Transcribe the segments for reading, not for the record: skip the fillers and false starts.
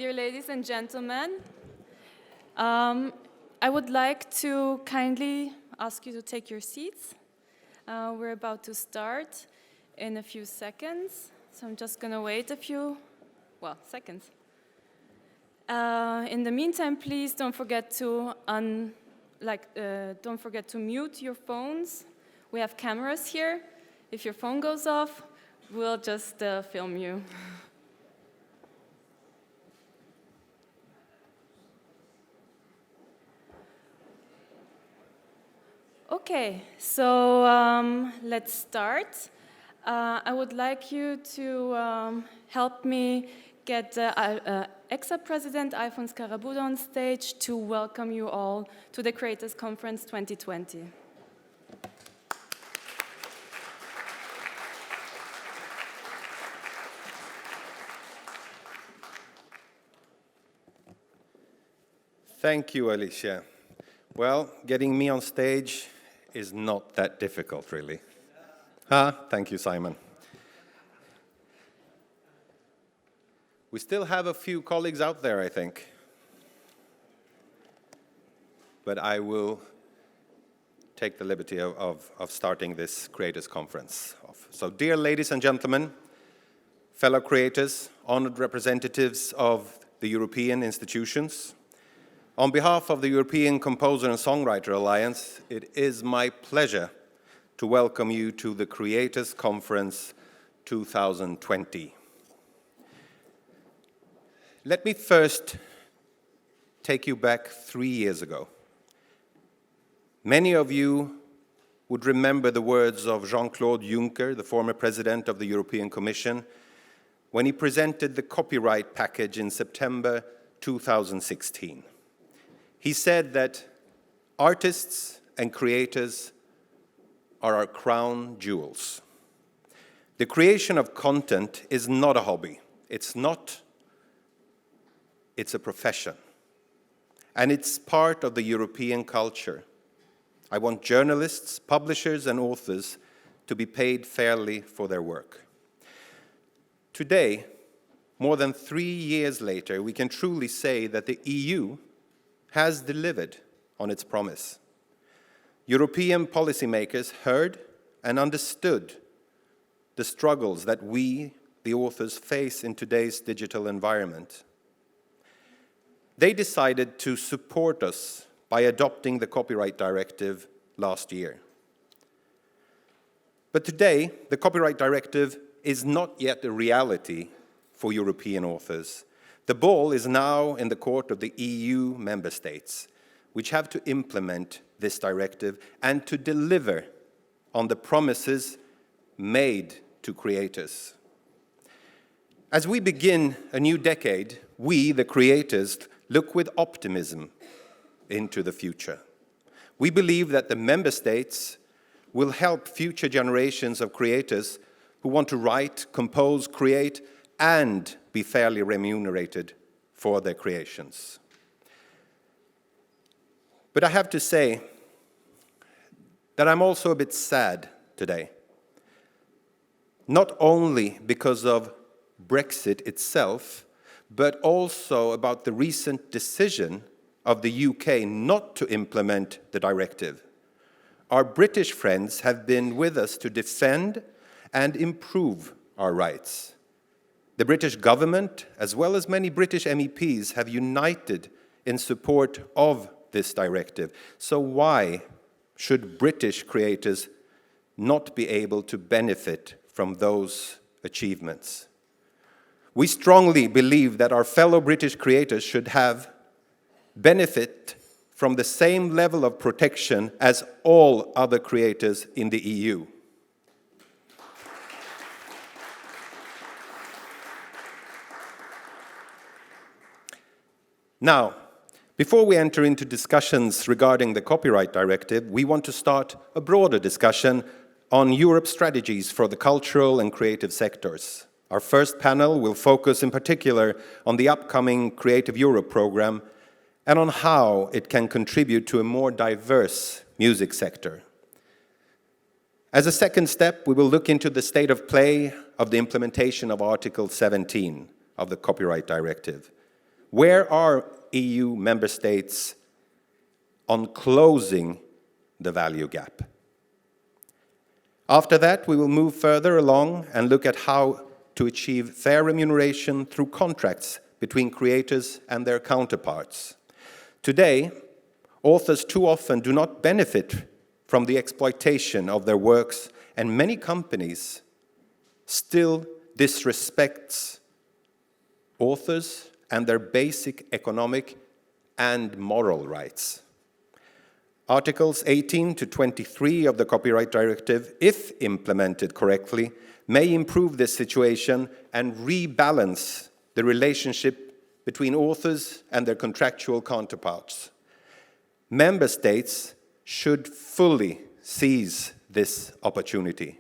Dear ladies and gentlemen, I would like to kindly ask you to take your seats. We're about to start in a few seconds, so I'm just going to wait a few, seconds. In the meantime, please don't forget to mute your phones. We have cameras here. If your phone goes off, we'll just film you. Okay, so let's start. I would like you to help me get ECSA President Alfons Karabuda on stage to welcome you all to the Creators Conference 2020. Thank you, Alicia. Well, getting me on stage is not that difficult, really. Thank you, Simon. We still have a few colleagues out there, I think. But I will take the liberty of starting this Creators Conference off. So, dear ladies and gentlemen, fellow creators, honored representatives of the European institutions, on behalf of the European Composer and Songwriter Alliance, it is my pleasure to welcome you to the Creators Conference 2020. Let me first take you back 3 years ago. Many of you would remember the words of Jean-Claude Juncker, the former president of the European Commission, when he presented the copyright package in September 2016. He said that artists and creators are our crown jewels. The creation of content is not a hobby. It's a profession. And it's part of the European culture. I want journalists, publishers, and authors to be paid fairly for their work. Today, more than 3 years later, we can truly say that the EU has delivered on its promise. European policymakers heard and understood the struggles that we, the authors, face in today's digital environment. They decided to support us by adopting the Copyright Directive last year. But today, the Copyright Directive is not yet a reality for European authors. The ball is now in the court of the EU member states, which have to implement this directive and to deliver on the promises made to creators. As we begin a new decade, we, the creators, look with optimism into the future. We believe that the member states will help future generations of creators who want to write, compose, create, and be fairly remunerated for their creations. But I have to say that I'm also a bit sad today. Not only because of Brexit itself, but also about the recent decision of the UK not to implement the directive. Our British friends have been with us to defend and improve our rights. The British government, as well as many British MEPs, have united in support of this directive. So why should British creators not be able to benefit from those achievements? We strongly believe that our fellow British creators should benefit from the same level of protection as all other creators in the EU. Now, before we enter into discussions regarding the Copyright Directive, we want to start a broader discussion on Europe's strategies for the cultural and creative sectors. Our first panel will focus in particular on the upcoming Creative Europe program and on how it can contribute to a more diverse music sector. As a second step, we will look into the state of play of the implementation of Article 17 of the Copyright Directive. Where are EU member states on closing the value gap? After that, we will move further along and look at how to achieve fair remuneration through contracts between creators and their counterparts. Today, authors too often do not benefit from the exploitation of their works, and many companies still disrespect authors and their basic economic and moral rights. Articles 18 to 23 of the Copyright Directive, if implemented correctly, may improve this situation and rebalance the relationship between authors and their contractual counterparts. Member states should fully seize this opportunity.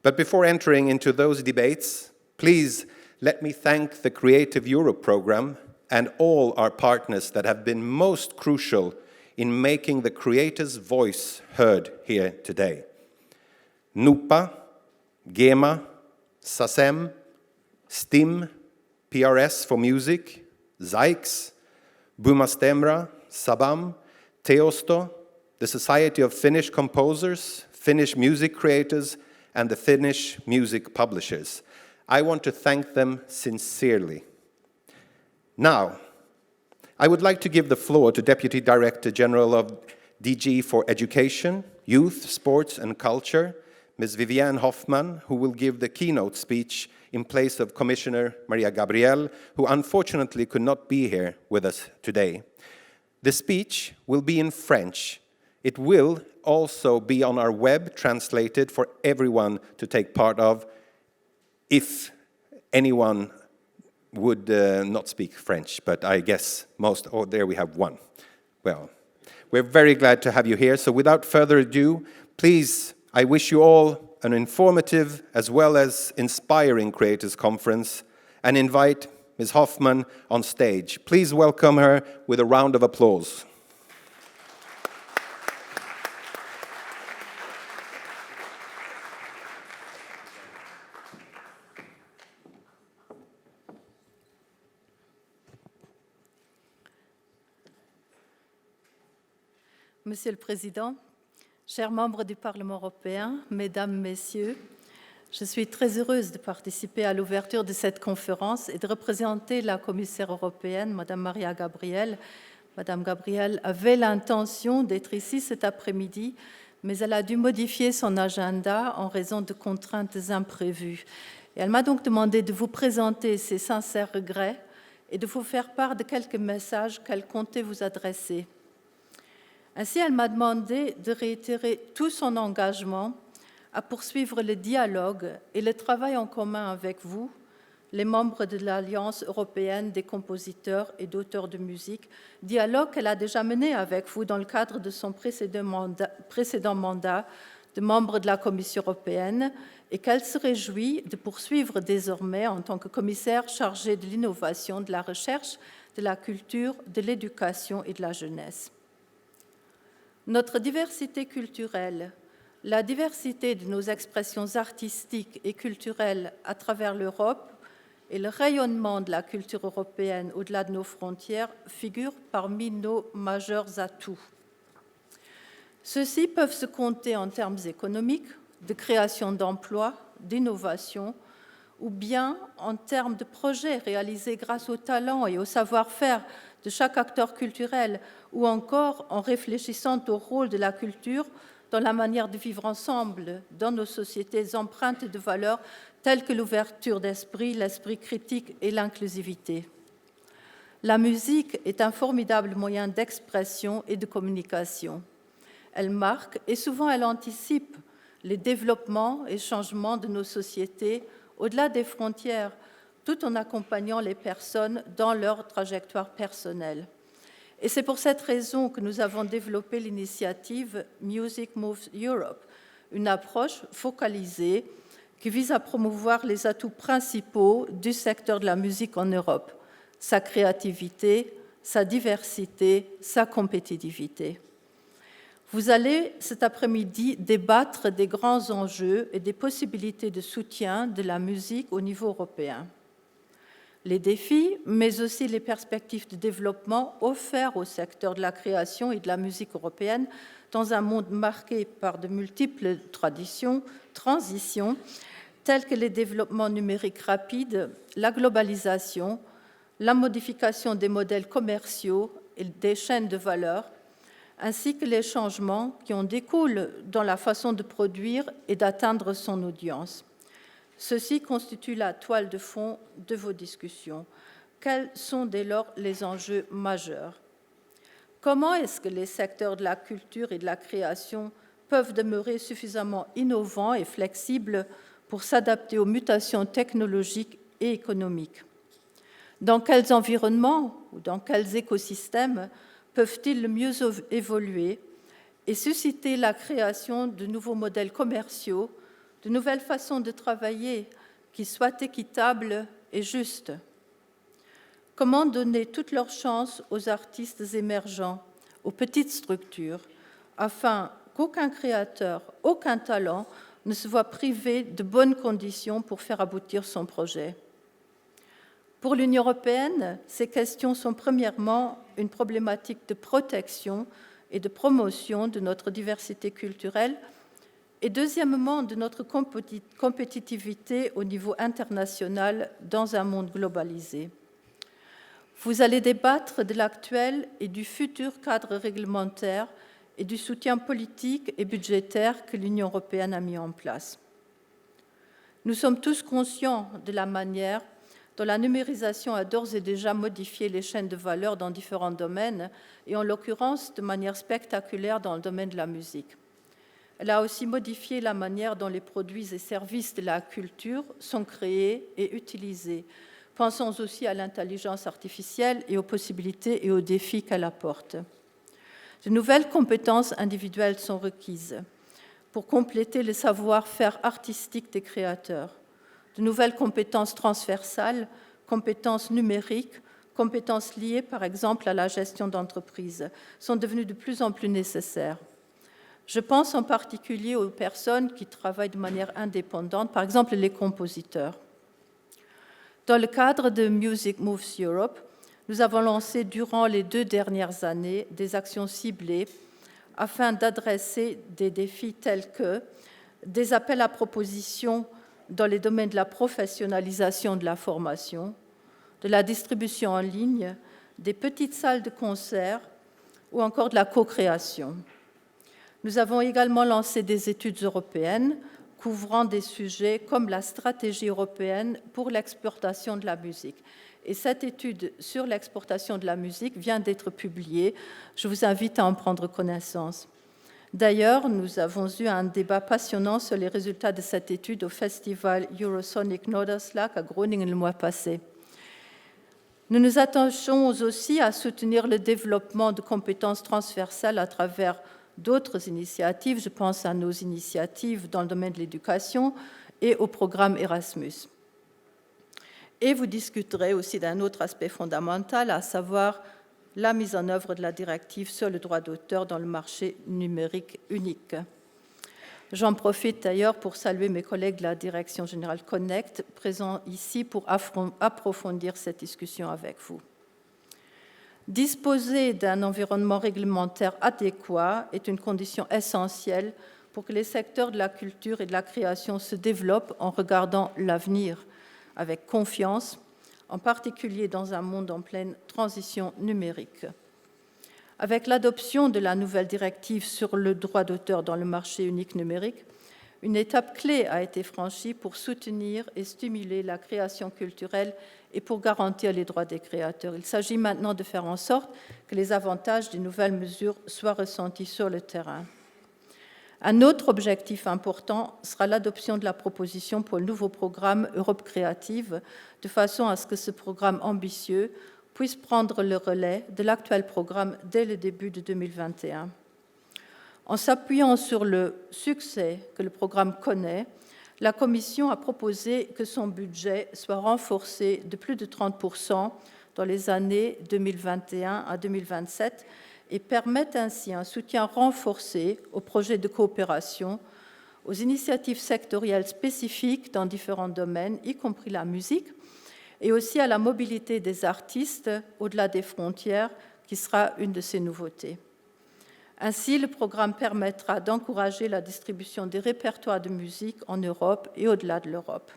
But before entering into those debates, please let me thank the Creative Europe program and all our partners that have been most crucial in making the creator's voice heard here today. NUPA, GEMA, SACEM, STIM, PRS for Music, ZAIX, Bumastemra, Sabam, Teosto, the Society of Finnish Composers, Finnish Music Creators, and the Finnish Music Publishers. I want to thank them sincerely. Now, I would like to give the floor to Deputy Director General of DG for Education, Youth, Sports and Culture, Ms. Viviane Hoffmann, who will give the keynote speech in place of Commissioner Maria Gabriel, who unfortunately could not be here with us today. The speech will be in French. It will also be on our web, translated for everyone to take part of, if anyone would not speak French, but I guess most, oh, there we have one. Well, we're very glad to have you here, so without further ado, please, I wish you all an informative as well as inspiring Creators Conference, and invite Ms. Hoffmann on stage. Please welcome her with a round of applause. Monsieur le Président, chers membres du Parlement européen, Mesdames, Messieurs, je suis très heureuse de participer à l'ouverture de cette conférence et de représenter la commissaire européenne, Madame Maria Gabriel. Madame Gabriel avait l'intention d'être ici cet après-midi, mais elle a dû modifier son agenda en raison de contraintes imprévues. Et elle m'a donc demandé de vous présenter ses sincères regrets et de vous faire part de quelques messages qu'elle comptait vous adresser. Ainsi, elle m'a demandé de réitérer tout son engagement à poursuivre le dialogue et le travail en commun avec vous, les membres de l'Alliance européenne des compositeurs et d'auteurs de musique, dialogue qu'elle a déjà mené avec vous dans le cadre de son précédent mandat de membre de la Commission européenne et qu'elle se réjouit de poursuivre désormais en tant que commissaire chargée de l'innovation, de la recherche, de la culture, de l'éducation et de la jeunesse. Notre diversité culturelle, la diversité de nos expressions artistiques et culturelles à travers l'Europe et le rayonnement de la culture européenne au-delà de nos frontières figurent parmi nos majeurs atouts. Ceux-ci peuvent se compter en termes économiques, de création d'emplois, d'innovation, ou bien en termes de projets réalisés grâce au talent et au savoir-faire de chaque acteur culturel, ou encore en réfléchissant au rôle de la culture dans la manière de vivre ensemble dans nos sociétés empreintes de valeurs telles que l'ouverture d'esprit, l'esprit critique et l'inclusivité. La musique est un formidable moyen d'expression et de communication. Elle marque et souvent elle anticipe les développements et changements de nos sociétés au-delà des frontières, tout en accompagnant les personnes dans leur trajectoire personnelle. Et c'est pour cette raison que nous avons développé l'initiative Music Moves Europe, une approche focalisée qui vise à promouvoir les atouts principaux du secteur de la musique en Europe, sa créativité, sa diversité, sa compétitivité. Vous allez cet après-midi débattre des grands enjeux et des possibilités de soutien de la musique au niveau européen. les défis, mais aussi les perspectives de développement offertes au secteur de la création et de la musique européenne dans un monde marqué par de multiples transitions, telles que les développements numériques rapides, la globalisation, la modification des modèles commerciaux et des chaînes de valeur, ainsi que les changements qui en découlent dans la façon de produire et d'atteindre son audience. Ceci constitue la toile de fond de vos discussions. Quels sont dès lors les enjeux majeurs? Comment est-ce que les secteurs de la culture et de la création peuvent demeurer suffisamment innovants et flexibles pour s'adapter aux mutations technologiques et économiques? Dans quels environnements ou dans quels écosystèmes peuvent-ils le mieux évoluer et susciter la création de nouveaux modèles commerciaux, de nouvelles façons de travailler qui soient équitables et justes? Comment donner toutes leurs chances aux artistes émergents, aux petites structures, afin qu'aucun créateur, aucun talent ne se voit privé de bonnes conditions pour faire aboutir son projet? Pour l'Union européenne, ces questions sont premièrement une problématique de protection et de promotion de notre diversité culturelle et deuxièmement de notre compétitivité au niveau international dans un monde globalisé. Vous allez débattre de l'actuel et du futur cadre réglementaire et du soutien politique et budgétaire que l'Union européenne a mis en place. Nous sommes tous conscients de la manière dont la numérisation a d'ores et déjà modifié les chaînes de valeur dans différents domaines, et en l'occurrence de manière spectaculaire dans le domaine de la musique. Elle a aussi modifié la manière dont les produits et services de la culture sont créés et utilisés. Pensons aussi à l'intelligence artificielle et aux possibilités et aux défis qu'elle apporte. De nouvelles compétences individuelles sont requises pour compléter le savoir-faire artistique des créateurs. De nouvelles compétences transversales, compétences numériques, compétences liées par exemple à la gestion d'entreprise sont devenues de plus en plus nécessaires. Je pense en particulier aux personnes qui travaillent de manière indépendante, par exemple les compositeurs. Dans le cadre de Music Moves Europe, nous avons lancé durant les 2 dernières années des actions ciblées afin d'adresser des défis tels que des appels à propositions dans les domaines de la professionnalisation de la formation, de la distribution en ligne, des petites salles de concert ou encore de la co-création. Nous avons également lancé des études européennes couvrant des sujets comme la stratégie européenne pour l'exportation de la musique. Et cette étude sur l'exportation de la musique vient d'être publiée. Je vous invite à en prendre connaissance. D'ailleurs, nous avons eu un débat passionnant sur les résultats de cette étude au festival Eurosonic Norderslag à Groningen le mois passé. Nous nous attachons aussi à soutenir le développement de compétences transversales à travers d'autres initiatives. Je pense à nos initiatives dans le domaine de l'éducation et au programme Erasmus. Et vous discuterez aussi d'un autre aspect fondamental, à savoir la mise en œuvre de la directive sur le droit d'auteur dans le marché numérique unique. J'en profite d'ailleurs pour saluer mes collègues de la Direction générale Connect, présents ici pour approfondir cette discussion avec vous. Disposer d'un environnement réglementaire adéquat est une condition essentielle pour que les secteurs de la culture et de la création se développent en regardant l'avenir avec confiance, en particulier dans un monde en pleine transition numérique. Avec l'adoption de la nouvelle directive sur le droit d'auteur dans le marché unique numérique, une étape clé a été franchie pour soutenir et stimuler la création culturelle et pour garantir les droits des créateurs. Il s'agit maintenant de faire en sorte que les avantages des nouvelles mesures soient ressentis sur le terrain. Un autre objectif important sera l'adoption de la proposition pour le nouveau programme Europe créative, de façon à ce que ce programme ambitieux puisse prendre le relais de l'actuel programme dès le début de 2021. En s'appuyant sur le succès que le programme connaît, la Commission a proposé que son budget soit renforcé de plus de 30% dans les années 2021 à 2027 et permette ainsi un soutien renforcé aux projets de coopération, aux initiatives sectorielles spécifiques dans différents domaines, y compris la musique, et aussi à la mobilité des artistes au-delà des frontières, qui sera une de ces nouveautés. Ainsi, le programme permettra d'encourager la distribution des répertoires de musique en Europe et au-delà de l'Europe.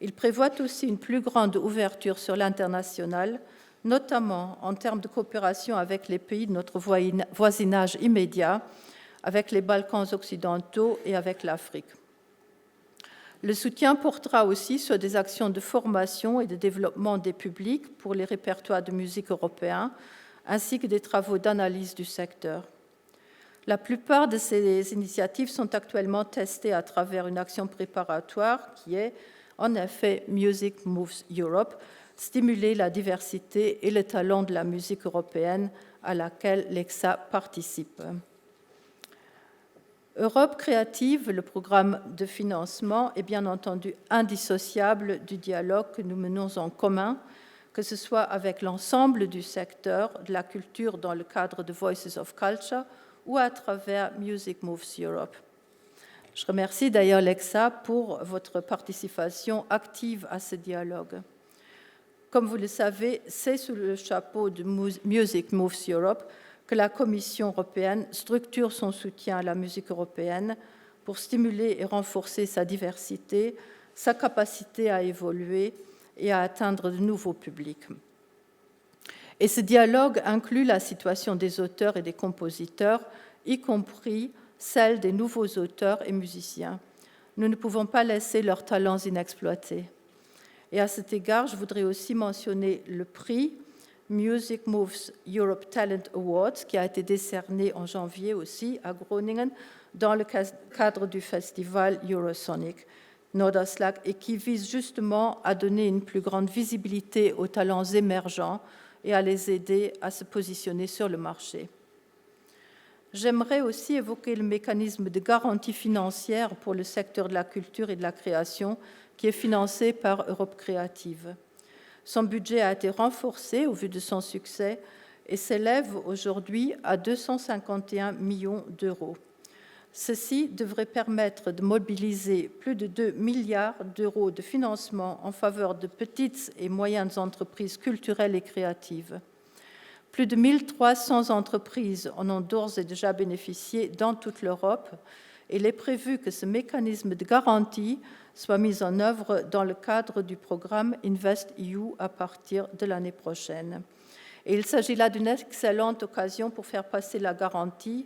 Il prévoit aussi une plus grande ouverture sur l'international, notamment en termes de coopération avec les pays de notre voisinage immédiat, avec les Balkans occidentaux et avec l'Afrique. Le soutien portera aussi sur des actions de formation et de développement des publics pour les répertoires de musique européens, ainsi que des travaux d'analyse du secteur. La plupart de ces initiatives sont actuellement testées à travers une action préparatoire qui est, en effet, Music Moves Europe, stimuler la diversité et le talent de la musique européenne à laquelle l'ECSA participe. Europe créative, le programme de financement, est bien entendu indissociable du dialogue que nous menons en commun, que ce soit avec l'ensemble du secteur de la culture dans le cadre de Voices of Culture ou à travers Music Moves Europe. Je remercie d'ailleurs l'ECSA pour votre participation active à ce dialogue. Comme vous le savez, c'est sous le chapeau de Music Moves Europe que la Commission européenne structure son soutien à la musique européenne pour stimuler et renforcer sa diversité, sa capacité à évoluer et à atteindre de nouveaux publics. Et ce dialogue inclut la situation des auteurs et des compositeurs, y compris celle des nouveaux auteurs et musiciens. Nous ne pouvons pas laisser leurs talents inexploités. Et à cet égard, je voudrais aussi mentionner le prix Music Moves Europe Talent Awards, qui a été décerné en janvier aussi à Groningen dans le cadre du festival Eurosonic Norderslag et qui vise justement à donner une plus grande visibilité aux talents émergents et à les aider à se positionner sur le marché. J'aimerais aussi évoquer le mécanisme de garantie financière pour le secteur de la culture et de la création qui est financé par Europe Créative. Son budget a été renforcé au vu de son succès et s'élève aujourd'hui à 251 millions d'euros. Ceci devrait permettre de mobiliser plus de 2 milliards d'euros de financement en faveur de petites et moyennes entreprises culturelles et créatives. Plus de 1300 entreprises en ont d'ores et déjà bénéficié dans toute l'Europe et il est prévu que ce mécanisme de garantie soit mis en œuvre dans le cadre du programme InvestEU à partir de l'année prochaine. Et il s'agit là d'une excellente occasion pour faire passer la garantie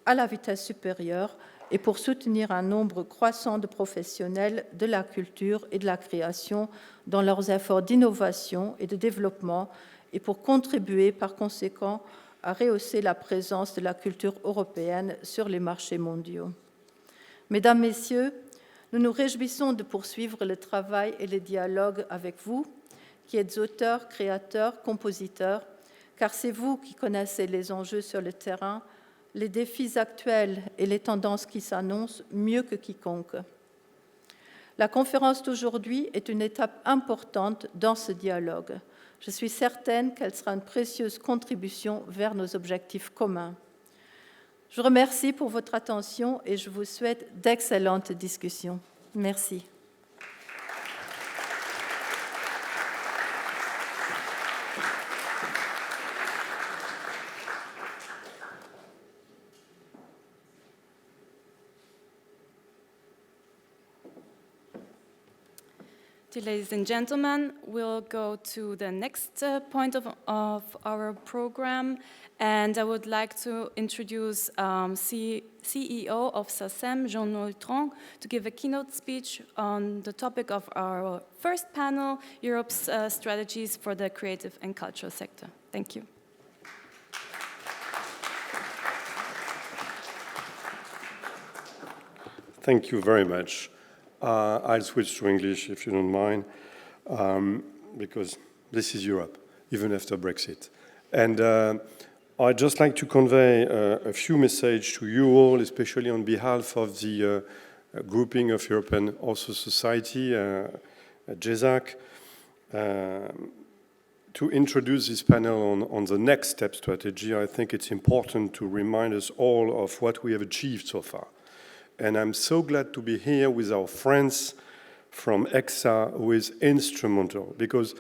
à la vitesse supérieure et pour soutenir un nombre croissant de professionnels de la culture et de la création dans leurs efforts d'innovation et de développement et pour contribuer par conséquent à rehausser la présence de la culture européenne sur les marchés mondiaux. Mesdames, Messieurs, nous nous réjouissons de poursuivre le travail et le dialogue avec vous, qui êtes auteurs, créateurs, compositeurs, car c'est vous qui connaissez les enjeux sur le terrain, les défis actuels et les tendances qui s'annoncent mieux que quiconque. La conférence d'aujourd'hui est une étape importante dans ce dialogue. Je suis certaine qu'elle sera une précieuse contribution vers nos objectifs communs. Je vous remercie pour votre attention et je vous souhaite d'excellentes discussions. Merci. Dear ladies and gentlemen, we'll go to the next point of our program, and I would like to introduce CEO of SACEM, Jean-Noel Tronc, to give a keynote speech on the topic of our first panel, Europe's strategies for the creative and cultural sector. Thank you. Thank you very much. I'll switch to English if you don't mind, because this is Europe, even after Brexit. And I'd just like to convey a few messages to you all, especially on behalf of the grouping of European Author Society, GESAC, to introduce this panel on the next step strategy. I think it's important to remind us all of what we have achieved so far. And I'm so glad to be here with our friends from ECSA who is instrumental, because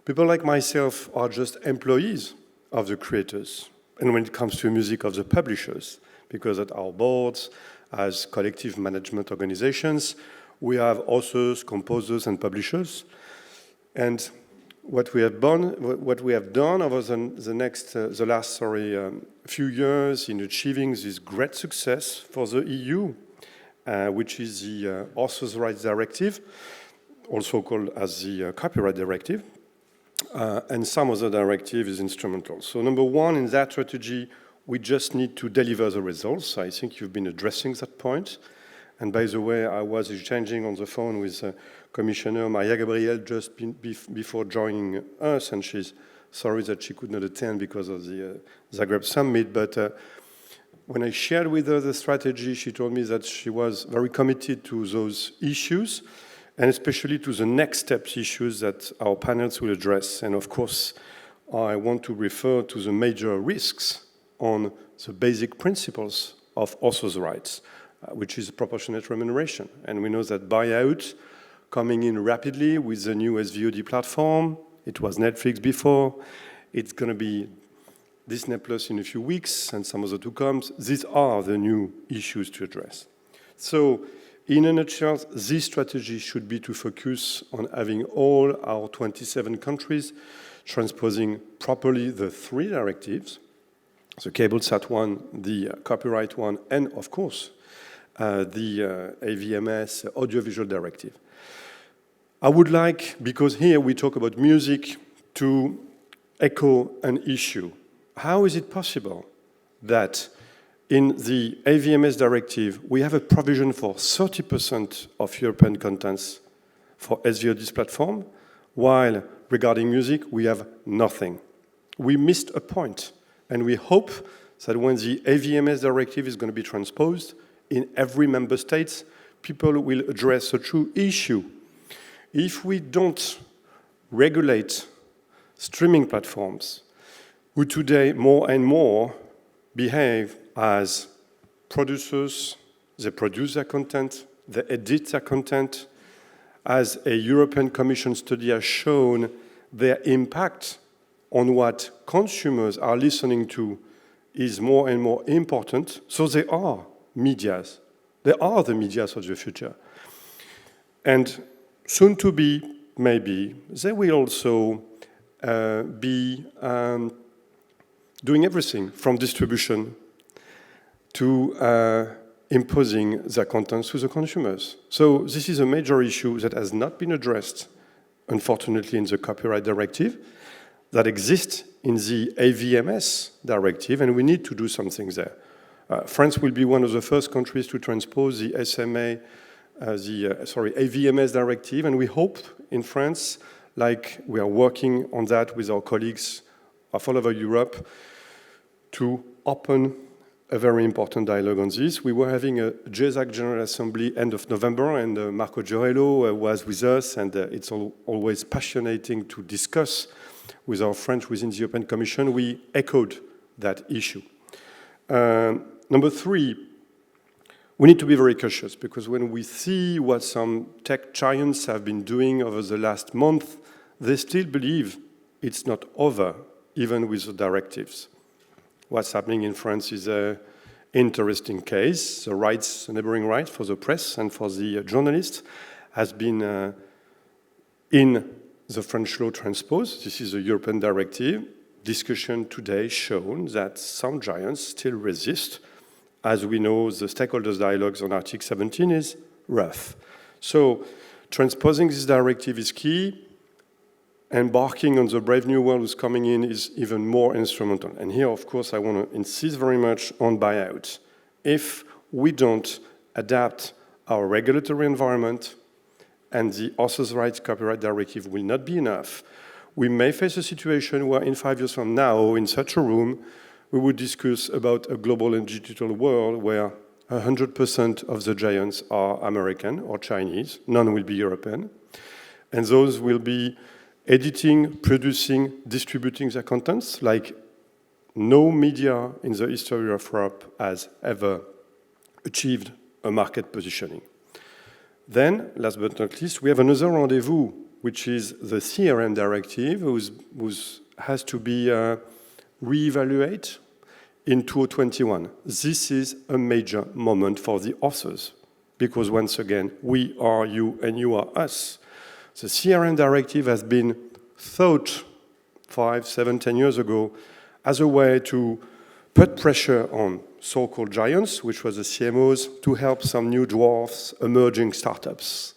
people like myself are just employees of the creators, and when it comes to music, of the publishers, because at our boards, as collective management organizations, we have authors, composers, and publishers. And what we have done over the last few years in achieving this great success for the EU, which is the Authors' Rights Directive, also called as the Copyright Directive, and some other directive is instrumental. So number one, in that strategy, we just need to deliver the results. I think you've been addressing that point. And by the way, I was exchanging on the phone with Commissioner Maria Gabriel just before joining us, and she's sorry that she could not attend because of the Zagreb summit. But when I shared with her the strategy, she told me that she was very committed to those issues, and especially to the next steps issues that our panels will address. And of course, I want to refer to the major risks on the basic principles of authors' rights, which is proportionate remuneration. And we know that buyout coming in rapidly with the new SVOD platform. It was Netflix before. It's going to be Disney Plus in a few weeks and some other to come. These are the new issues to address. So in a nutshell, this strategy should be to focus on having all our 27 countries transposing properly the three directives, the CableSat one, the copyright one, and of course, the AVMS audiovisual directive. I would like, because here we talk about music, to echo an issue. How is it possible that in the AVMS directive, we have a provision for 30% of European contents for SVOD's platform, while regarding music, we have nothing? We missed a point, and we hope that when the AVMS directive is going to be transposed in every member state, people will address a true issue. If we don't regulate streaming platforms, who today more and more behave as producers, they produce their content, they edit their content, as a European Commission study has shown, their impact on what consumers are listening to is more and more important. So they are medias. They are the medias of the future. And soon to be, maybe, they will also be doing everything from distribution to imposing their content to the consumers. So this is a major issue that has not been addressed, unfortunately, in the copyright directive, that exists in the AVMS directive, and we need to do something there. France will be one of the first countries to transpose the AVMS directive, and we hope in France, like we are working on that with our colleagues all over Europe, to open a very important dialogue on this. We were having a GESAC General Assembly end of November, and Marco Giorello was with us, and it's always passionating to discuss with our friends within the European Commission. We echoed that issue. Number three, we need to be very cautious, because when we see what some tech giants have been doing over the last month, they still believe it's not over, even with the directives. What's happening in France is an interesting case. The rights, the neighboring rights for the press and for the journalists has been in the French law transposed. This is a European directive. Discussion today shown that some giants still resist. As we know, the stakeholders' dialogues on Article 17 is rough. So transposing this directive is key. Embarking on the brave new world who's coming in is even more instrumental. And here, of course, I want to insist very much on buyout. If we don't adapt our regulatory environment, and the authors' rights copyright directive will not be enough, we may face a situation where in 5 years from now, in such a room, we would discuss about a global and digital world where 100% of the giants are American or Chinese, none will be European, and those will be editing, producing, distributing their contents like no media in the history of Europe has ever achieved a market positioning. Then, last but not least, we have another rendezvous, which is the CRM Directive, which has to be re-evaluated in 2021. This is a major moment for the authors, because once again, we are you and you are us. The CRM Directive has been thought 5, 7, 10 years ago as a way to put pressure on so-called giants, which was the CMOs, to help some new dwarfs, emerging startups.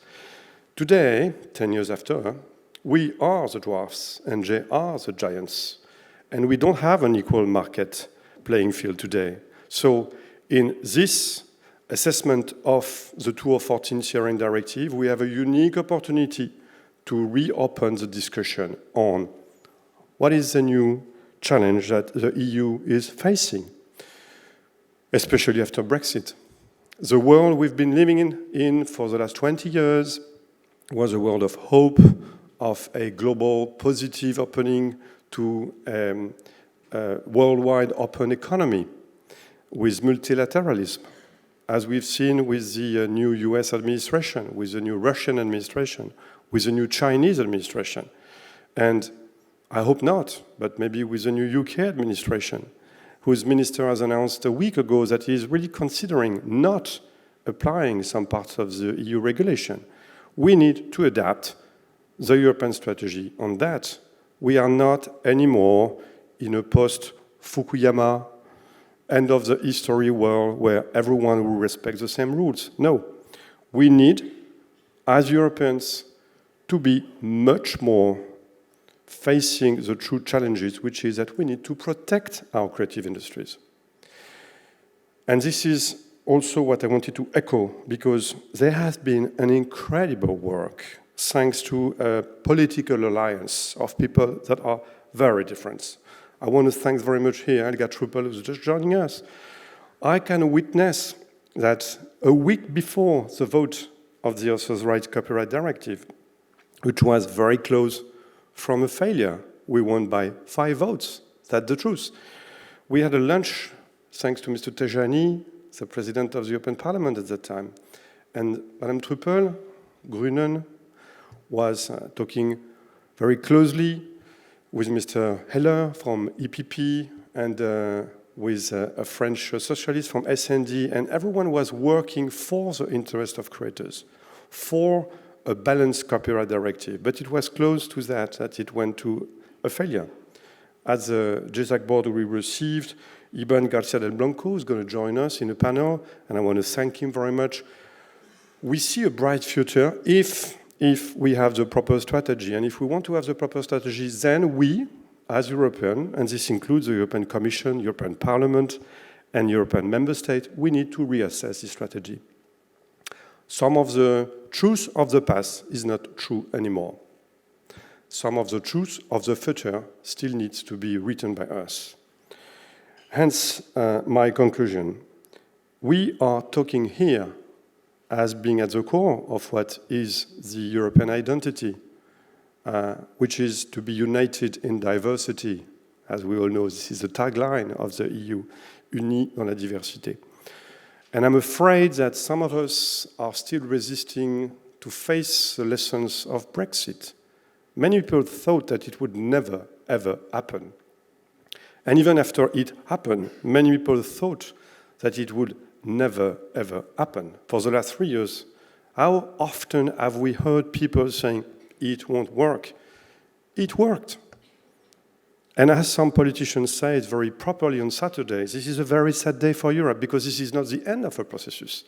Today, 10 years after, we are the dwarfs and they are the giants. And we don't have an equal market playing field today. So in this assessment of the 2014 CRM Directive, we have a unique opportunity to reopen the discussion on what is the new challenge that the EU is facing, especially after Brexit. The world we've been living in for the last 20 years was a world of hope, of a global positive opening to a worldwide open economy with multilateralism, as we've seen with the new US administration, with the new Russian administration, with the new Chinese administration. And I hope not, but maybe with the new UK administration, whose minister has announced a week ago that he is really considering not applying some parts of the EU regulation. We need to adapt the European strategy on that. We are not anymore in a post-Fukuyama, end of the history world where everyone will respect the same rules. No, we need, as Europeans, to be much more facing the true challenges, which is that we need to protect our creative industries. And this is also what I wanted to echo, because there has been an incredible work thanks to a political alliance of people that are very different. I want to thank very much here Helga Truppel, who's just joining us. I can witness that a week before the vote of the Authors' Rights Copyright Directive, which was very close from a failure, we won by 5 votes. That's the truth. We had a lunch, thanks to Mr. Tajani, the President of the European Parliament at that time. And Madame Truppel, Grünen, was talking very closely with Mr. Heller from EPP and with a French socialist from SND, and everyone was working for the interest of creators, for a balanced copyright directive. But it was close to that it went to a failure. At the GESAC board we received Iban Garcia del Blanco, who's going to join us in a panel, and I want to thank him very much. We see a bright future if we have the proper strategy. And if we want to have the proper strategy, then we, as European, and this includes the European Commission, European Parliament, and European Member States, we need to reassess this strategy. Some of the truth of the past is not true anymore. Some of the truth of the future still needs to be written by us. Hence, my conclusion. We are talking here as being at the core of what is the European identity, which is to be united in diversity. As we all know, this is the tagline of the EU, Unis dans la diversité. And I'm afraid that some of us are still resisting to face the lessons of Brexit. Many people thought that it would never, ever happen. And even after it happened, many people thought that it would never, ever happen. For the last 3 years, how often have we heard people saying, it won't work? It worked. And as some politicians said very properly on Saturday, this is a very sad day for Europe because this is not the end of a process.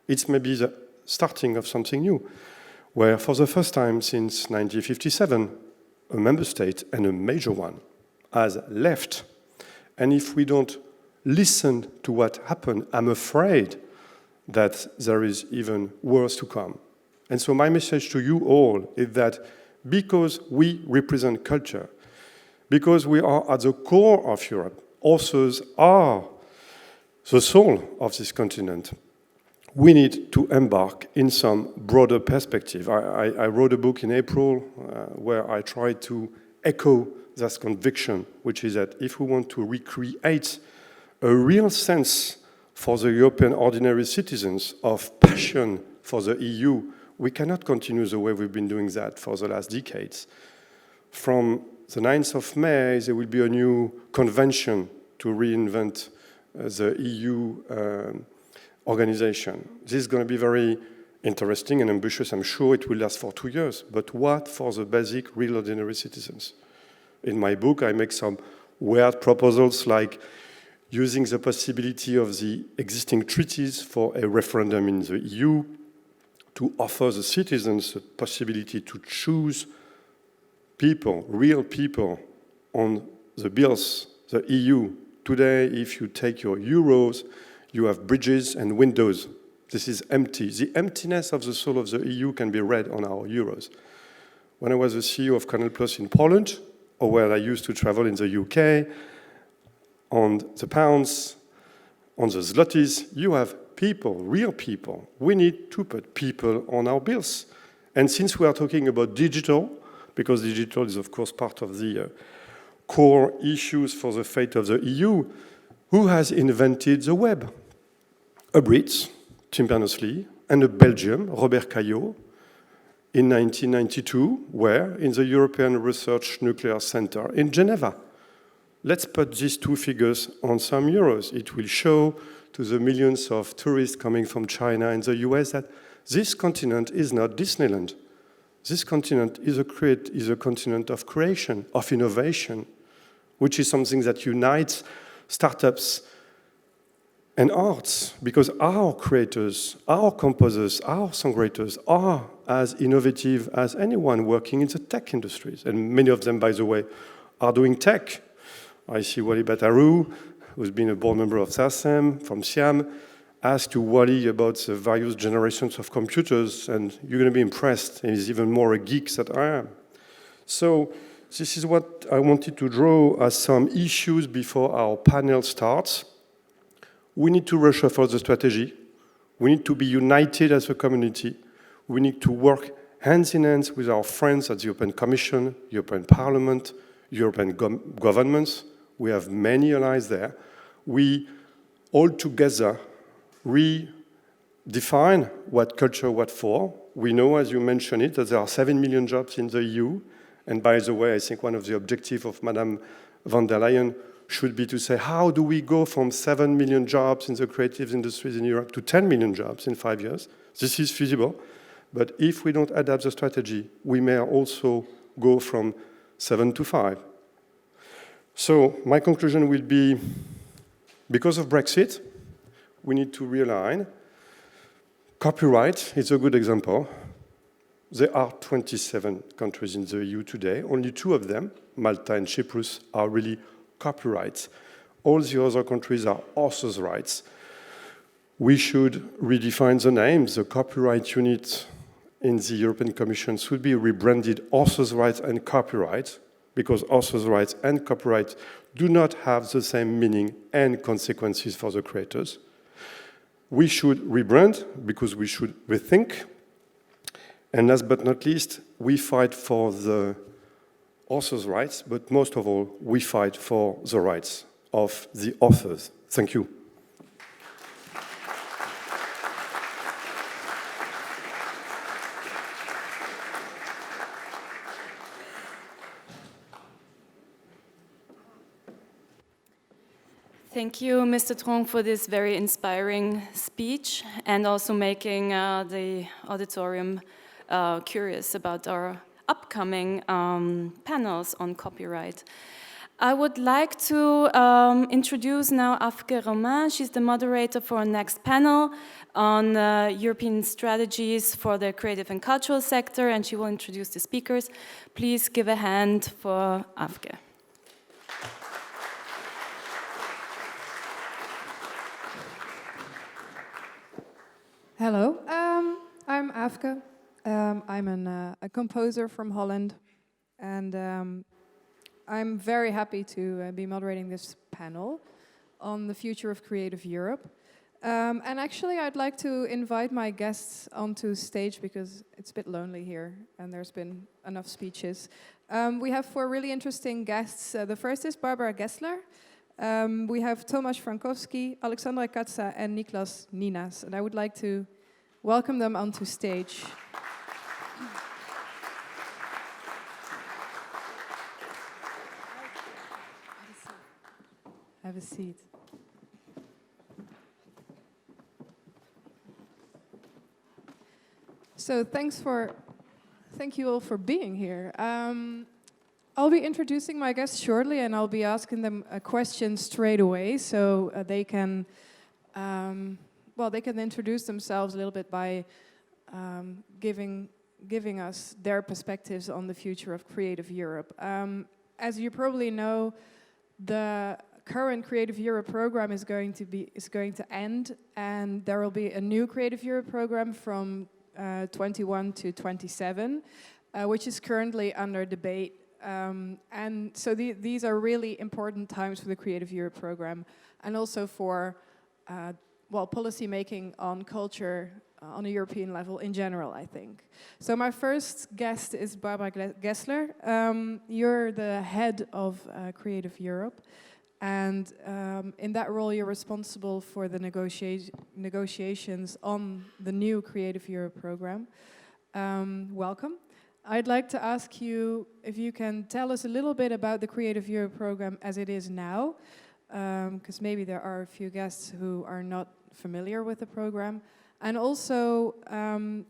It's maybe the starting of something new, where for the first time since 1957, a member state, and a major one, has left. And if we don't listen to what happened, I'm afraid that there is even worse to come. And so my message to you all is that because we represent culture, because we are at the core of Europe, authors are the soul of this continent, we need to embark in some broader perspective. I wrote a book in April where I tried to echo that conviction, which is that if we want to recreate a real sense for the European ordinary citizens, of passion for the EU, we cannot continue the way we've been doing that for the last decades. From the 9th of May, there will be a new convention to reinvent the EU organization. This is going to be very interesting and ambitious. I'm sure it will last for 2 years. But what for the basic, real ordinary citizens? In my book, I make some weird proposals like using the possibility of the existing treaties for a referendum in the EU to offer the citizens the possibility to choose people, real people, on the bills, the EU. Today, if you take your euros, you have bridges and windows. This is empty. The emptiness of the soul of the EU can be read on our euros. When I was the CEO of Canal Plus in Poland, or where I used to travel in the UK, on the pounds, on the zlotys, you have people, real people. We need to put people on our bills. And since we are talking about digital, because digital is of course part of the core issues for the fate of the EU, who has invented the web? A Brit, Tim Berners-Lee, and a Belgian, Robert Caillot, in 1992, where? In the European Research Nuclear Center in Geneva. Let's put these two figures on some euros. It will show to the millions of tourists coming from China and the US that this continent is not Disneyland. This continent is a continent of creation, of innovation, which is something that unites startups and arts, because our creators, our composers, our songwriters are as innovative as anyone working in the tech industries. And many of them, by the way, are doing tech. I see Wally Bataru, who's been a board member of SACEM from Siam, asked to Wally about the various generations of computers, and you're going to be impressed. He's even more a geek than I am. So this is what I wanted to draw as some issues before our panel starts. We need to reshuffle the strategy. We need to be united as a community. We need to work hands in hands with our friends at the European Commission, European Parliament, European governments. We have many allies there. We all together redefine what culture, what for. We know, as you mentioned it, that there are 7 million jobs in the EU. And by the way, I think one of the objectives of Madame von der Leyen should be to say, how do we go from 7 million jobs in the creative industries in Europe to 10 million jobs in 5 years? This is feasible. But if we don't adapt the strategy, we may also go from 7 to 5. So my conclusion will be, because of Brexit, we need to realign. Copyright is a good example. There are 27 countries in the EU today. Only 2 of them, Malta and Cyprus, are really copyrights. All the other countries are authors' rights. We should redefine the names. The copyright unit in the European Commission should be rebranded authors' rights and copyright, because authors' rights and copyright do not have the same meaning and consequences for the creators. We should rebrand because we should rethink. And last but not least, we fight for the authors' rights, but most of all, we fight for the rights of the authors. Thank you. Thank you, Mr. Tronc, for this very inspiring speech and also making the auditorium curious about our upcoming panels on copyright. I would like to introduce now Aafke Romeijn. She's the moderator for our next panel on European strategies for the creative and cultural sector, and she will introduce the speakers. Please give a hand for Aafke. Hello, I'm Aafke. I'm a composer from Holland, and I'm very happy to be moderating this panel on the future of creative Europe. And actually, I'd like to invite my guests onto stage because it's a bit lonely here, and there's been enough speeches. We have 4 really interesting guests. The first is Barbara Gessler. We have Tomasz Frankowski, Aleksandra Kaca, and Niklas Nienass. And I would like to welcome them onto stage. Have a seat. So thank you all for being here. I'll be introducing my guests shortly, and I'll be asking them a question straight away, so they can introduce themselves a little bit by giving us their perspectives on the future of Creative Europe. As you probably know, the current Creative Europe program is going to end, and there will be a new Creative Europe program from 21 to 27, which is currently under debate. And so these are really important times for the Creative Europe program, and also for policy making on culture on a European level in general, I think. So my first guest is Barbara Gessler. You're the head of Creative Europe, and in that role you're responsible for the negotiations on the new Creative Europe program. Welcome. I'd like to ask you if you can tell us a little bit about the Creative Europe program as it is now, because maybe there are a few guests who are not familiar with the program, and also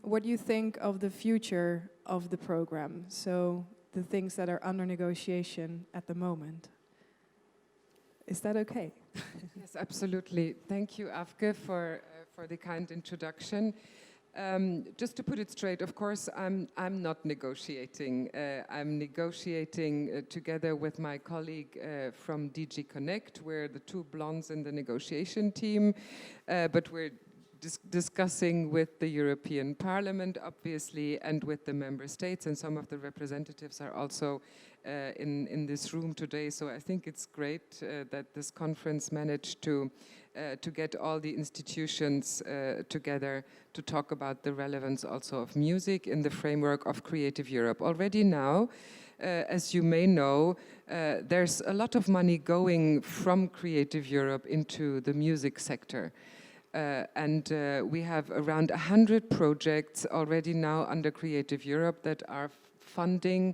what you think of the future of the program, so the things that are under negotiation at the moment. Is that okay? Yes, absolutely. Thank you, Aafke, for the kind introduction. Just to put it straight, of course, I'm not negotiating. I'm negotiating together with my colleague from DG Connect. We're the two blondes in the negotiation team, but we're discussing with the European Parliament, obviously, and with the member states, and some of the representatives are also in this room today. So I think it's great that this conference managed to get all the institutions together to talk about the relevance also of music in the framework of Creative Europe. Already now, as you may know, there's a lot of money going from Creative Europe into the music sector. And we have around 100 projects already now under Creative Europe that are funding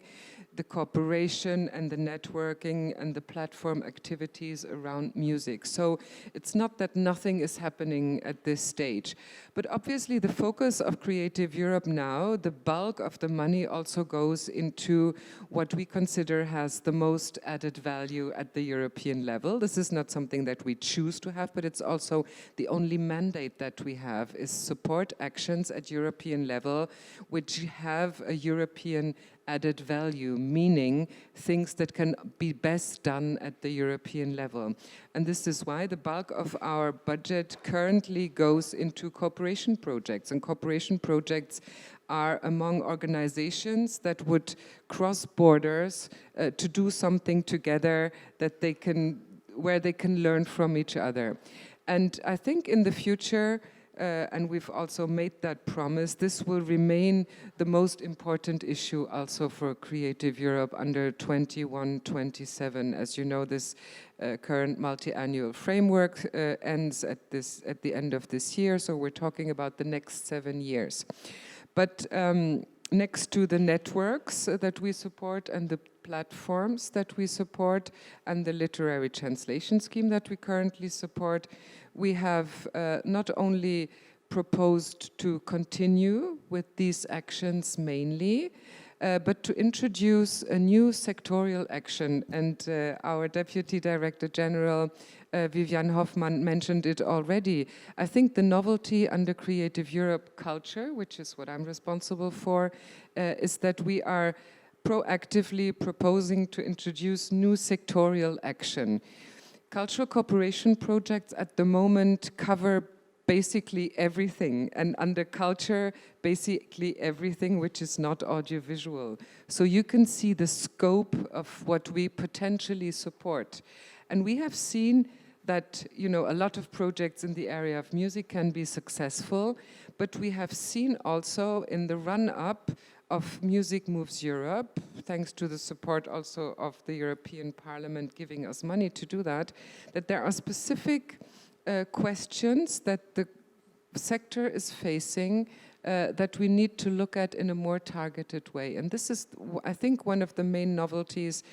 the cooperation and the networking and the platform activities around music. So it's not that nothing is happening at this stage. But obviously the focus of Creative Europe now, the bulk of the money also goes into what we consider has the most added value at the European level. This is not something that we choose to have, but it's also the only mandate that we have is support actions at European level which have a European added value, meaning things that can be best done at the European level. And this is why the bulk of our budget currently goes into cooperation projects. And cooperation projects are among organizations that would cross borders to do something together that where they can learn from each other. And I think in the future, and we've also made that promise, this will remain the most important issue also for Creative Europe under 21-27. As you know, this current multi-annual framework ends at the end of this year, so we're talking about the next 7 years. But next to the networks that we support and the platforms that we support and the literary translation scheme that we currently support, we have not only proposed to continue with these actions mainly, but to introduce a new sectorial action. And our Deputy Director General, Viviane Hoffmann, mentioned it already. I think the novelty under Creative Europe culture, which is what I'm responsible for, is that we are proactively proposing to introduce new sectorial action. Cultural cooperation projects at the moment cover basically everything, and under culture, basically everything which is not audiovisual. So you can see the scope of what we potentially support. And we have seen that, you know, a lot of projects in the area of music can be successful, but we have seen also in the run-up of Music Moves Europe, thanks to the support also of the European Parliament giving us money to do that, that there are specific questions that the sector is facing that we need to look at in a more targeted way. And this is, I think, one of the main novelties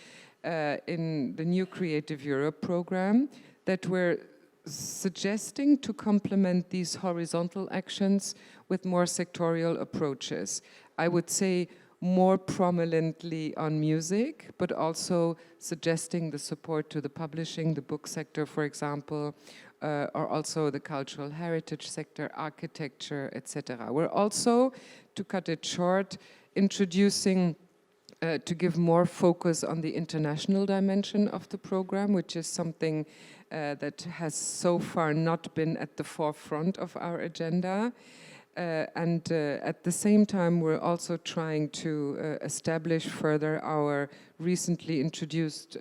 in the new Creative Europe program, that we're suggesting to complement these horizontal actions with more sectorial approaches. I would say more prominently on music, but also suggesting the support to the publishing, the book sector, for example, or also the cultural heritage sector, architecture, etc. We're also, to cut it short, introducing to give more focus on the international dimension of the program, which is something that has so far not been at the forefront of our agenda. And at the same time, we're also trying to establish further our recently introduced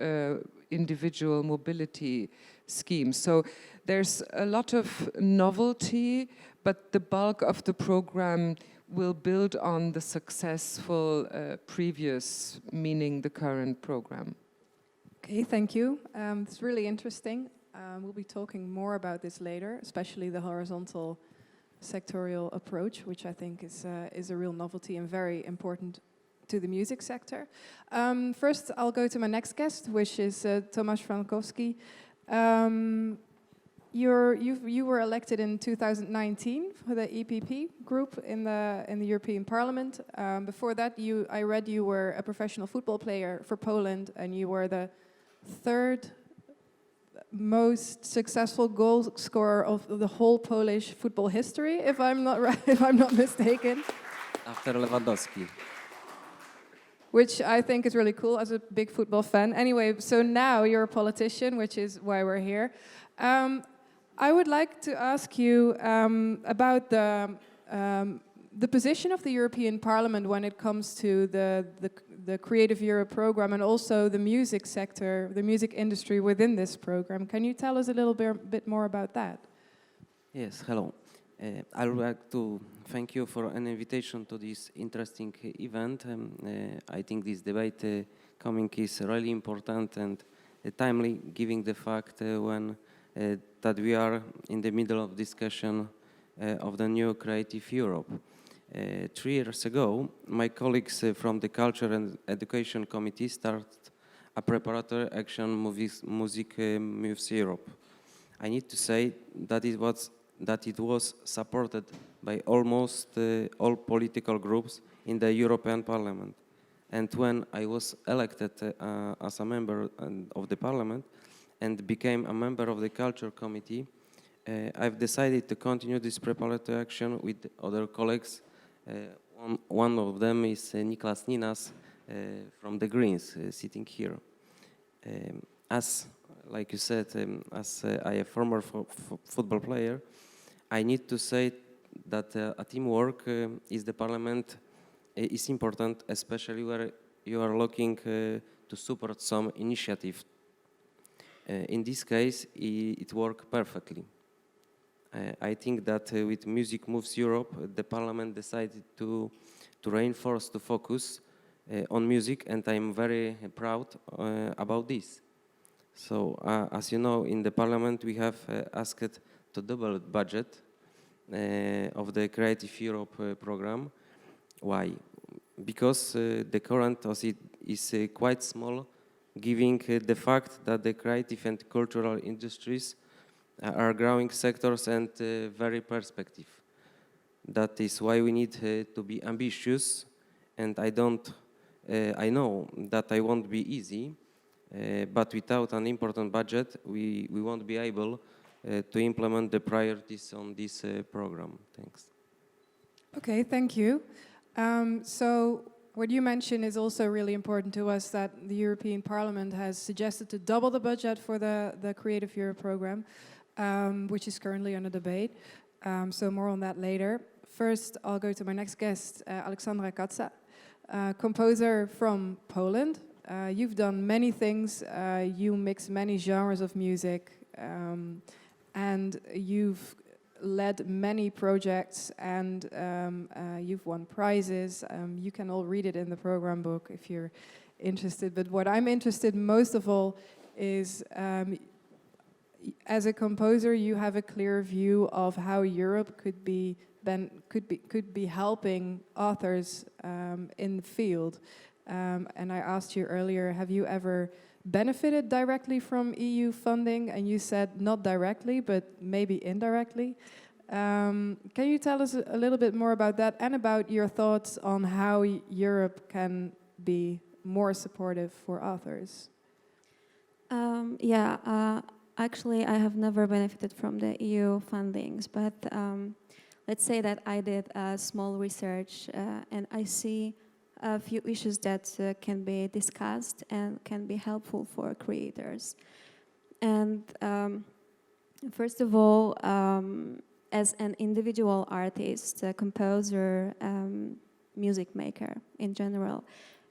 individual mobility scheme. So there's a lot of novelty, but the bulk of the program will build on the successful previous, meaning the current program. Okay, thank you. It's really interesting. We'll be talking more about this later, especially the horizontal sectorial approach, which I think is a real novelty and very important to the music sector. First, I'll go to my next guest, which is Tomasz Frankowski. You were elected in 2019 for the EPP group in the European Parliament. Before that, I read you were a professional football player for Poland, and you were the third most successful goal scorer of the whole Polish football history, if I'm not right, if I'm not mistaken. After Lewandowski. Which I think is really cool as a big football fan. Anyway, so now you're a politician, which is why we're here. I would like to ask you about the position of the European Parliament when it comes to the Creative Europe program and also the music sector, the music industry within this program. Can you tell us a little bit more about that? Yes, hello. I would like to thank you for an invitation to this interesting event. I think this debate coming is really important and timely, given the fact that we are in the middle of discussion of the new Creative Europe. 3 years ago, my colleagues from the Culture and Education Committee started a preparatory action Music Moves Europe. I need to say that it was supported by almost all political groups in the European Parliament. And when I was elected as a member of the Parliament and became a member of the Culture Committee, I've decided to continue this preparatory action with other colleagues. One of them is Niklas Nienass from the Greens, sitting here. As, like you said, as I am a former football player, I need to say that a teamwork is the Parliament is important, especially where you are looking to support some initiative. In this case, it worked perfectly. I think that with Music Moves Europe, the Parliament decided to reinforce the focus on music, and I'm very proud about this. So, as you know, in the Parliament we have asked to double the budget of the Creative Europe program. Why? Because the current is quite small, given the fact that the creative and cultural industries are growing sectors and very perspective. That is why we need to be ambitious, and I know that I won't be easy, but without an important budget, we won't be able to implement the priorities on this program. Thanks. Okay, thank you. So what you mentioned is also really important to us, that the European Parliament has suggested to double the budget for the Creative Europe program, which is currently under debate. So more on that later. First, I'll go to my next guest, Aleksandra Kaca, composer from Poland. You've done many things. You mix many genres of music, and you've led many projects, and you've won prizes. You can all read it in the program book if you're interested. But what I'm interested most of all is, as a composer, you have a clear view of how Europe could be helping authors in the field. And I asked you earlier, have you ever benefited directly from EU funding? And you said not directly, but maybe indirectly. Can you tell us a little bit more about that, and about your thoughts on how Europe can be more supportive for authors? Actually, I have never benefited from the EU fundings, but let's say that I did small research and I see a few issues that can be discussed and can be helpful for creators. And first of all, as an individual artist, a composer, music maker in general,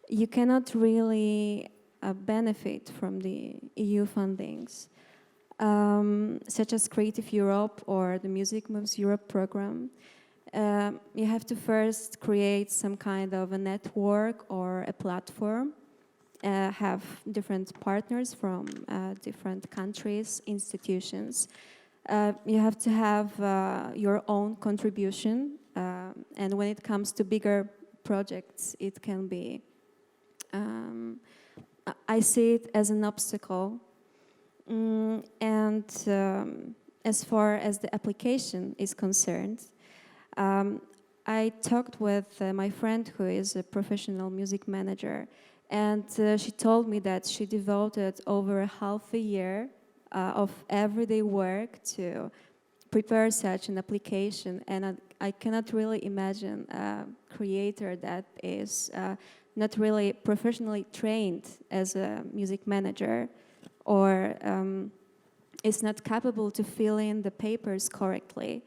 you cannot really benefit from the EU fundings, such as Creative Europe or the Music Moves Europe program. You have to first create some kind of a network or a platform, have different partners from different countries, institutions. You have to have your own contribution, and when it comes to bigger projects, it can be, I see it as an obstacle. As far as the application is concerned, I talked with my friend who is a professional music manager, and she told me that she devoted over half a year of everyday work to prepare such an application, and I cannot really imagine a creator that is not really professionally trained as a music manager, or is not capable to fill in the papers correctly.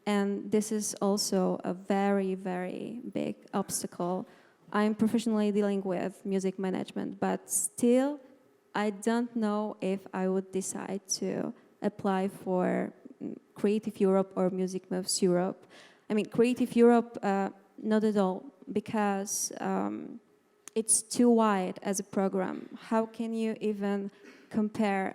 And this is also a very, very big obstacle. I'm professionally dealing with music management, but still, I don't know if I would decide to apply for Creative Europe or Music Moves Europe. I mean, Creative Europe, not at all, because it's too wide as a program. How can you even compare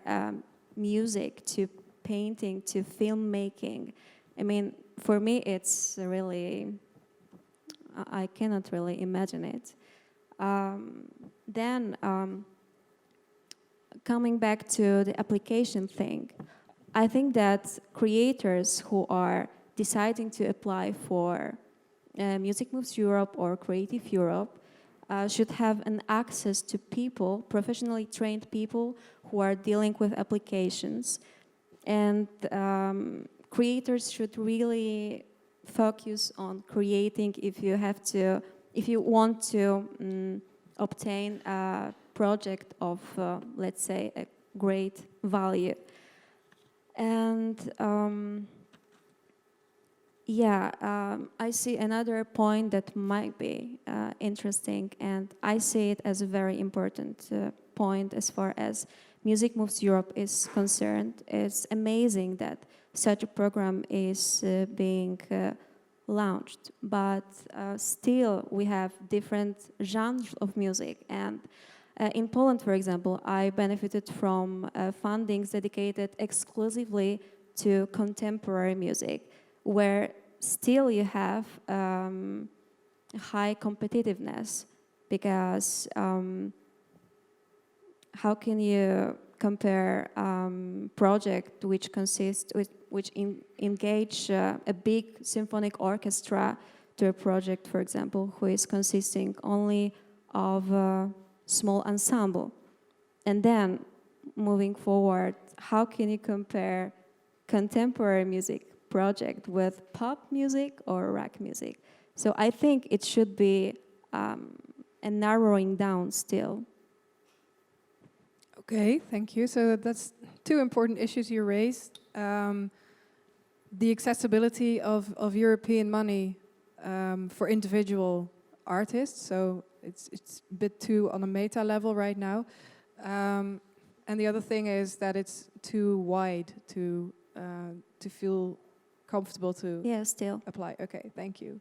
music to painting to filmmaking? I mean, for me, it's really, I cannot really imagine it. Then, coming back to the application thing, I think that creators who are deciding to apply for Music Moves Europe or Creative Europe should have an access to people, professionally trained people who are dealing with applications. And creators should really focus on creating if you want to obtain a project of, let's say, a great value. And I see another point that might be interesting, and I see it as a very important point as far as Music Moves Europe is concerned. It's amazing that such a program is being launched, but still we have different genres of music. And in Poland, for example, I benefited from fundings dedicated exclusively to contemporary music, where still you have high competitiveness, because how can you compare project which engage a big symphonic orchestra to a project, for example, who is consisting only of a small ensemble? And then, moving forward, how can you compare contemporary music project with pop music or rock music? So I think it should be a narrowing down still. Okay, thank you. So that's two important issues you raised. The accessibility of European money for individual artists. So it's a bit too on a meta level right now. And the other thing is that it's too wide to to feel comfortable to still. apply. Okay, thank you.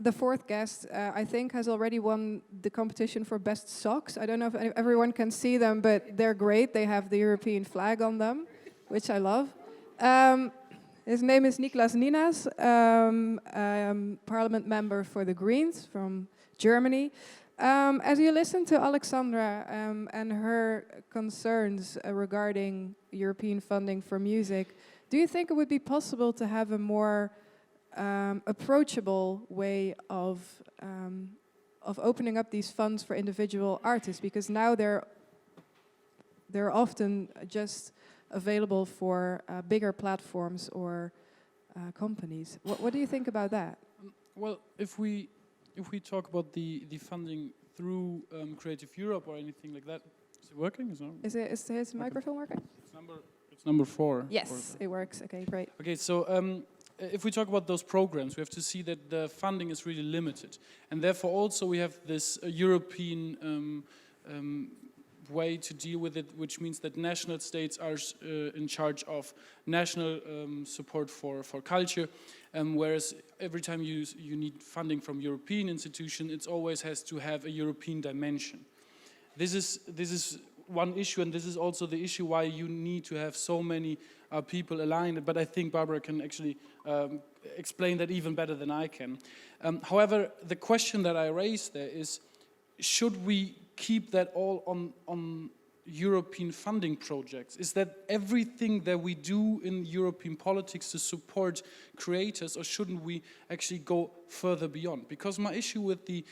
The fourth guest, I think, has already won the competition for best socks. I don't know if everyone can see them, but they're great. They have the European flag on them, which I love. His name is Niklas Nienass, parliament member for the Greens from Germany. As you listen to Aleksandra and her concerns regarding European funding for music, do you think it would be possible to have a more approachable way of opening up these funds for individual artists? Because now they're often just available for bigger platforms or companies. What do you think about that? Well, if we talk about the funding through Creative Europe or anything like that, is it working? Is his microphone working? It's number 4. Yes, it works. Okay, great. Okay, so if we talk about those programs, we have to see that the funding is really limited, and therefore also we have this European way to deal with it, which means that national states are in charge of national support for culture, whereas every time you need funding from European institution, it always has to have a European dimension. This is one issue, and this is also the issue why you need to have so many people aligned, but I think Barbara can actually explain that even better than I can. However, the question that I raised there is, should we keep that all on European funding projects? Is that everything that we do in European politics to support creators, or shouldn't we actually go further beyond? Because my issue with the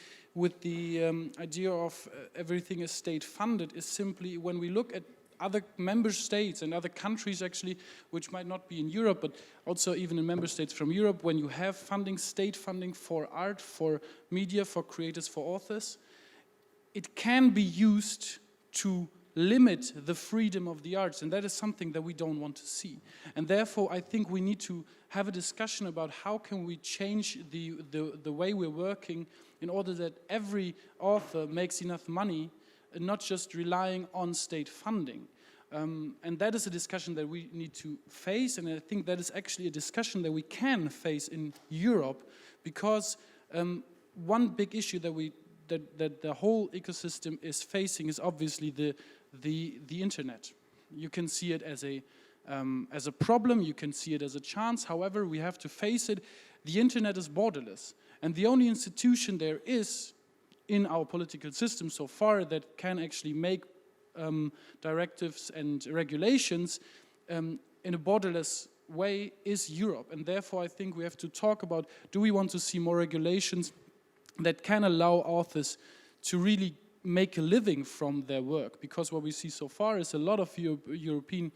idea of everything is state funded is simply when we look at other member states and other countries actually, which might not be in Europe, but also even in member states from Europe, when you have funding, state funding for art, for media, for creators, for authors, it can be used to limit the freedom of the arts, and that is something that we don't want to see. And therefore, I think we need to have a discussion about how can we change the way we're working in order that every author makes enough money, and not just relying on state funding. And that is a discussion that we need to face, and I think that is actually a discussion that we can face in Europe, because one big issue that the whole ecosystem is facing is obviously the internet. You can see it as a problem, you can see it as a chance. However, we have to face it. The internet is borderless, and the only institution there is in our political system so far that can actually make directives and regulations in a borderless way is Europe. And therefore, I think we have to talk about, do we want to see more regulations that can allow authors to really make a living from their work? Because what we see so far is a lot of European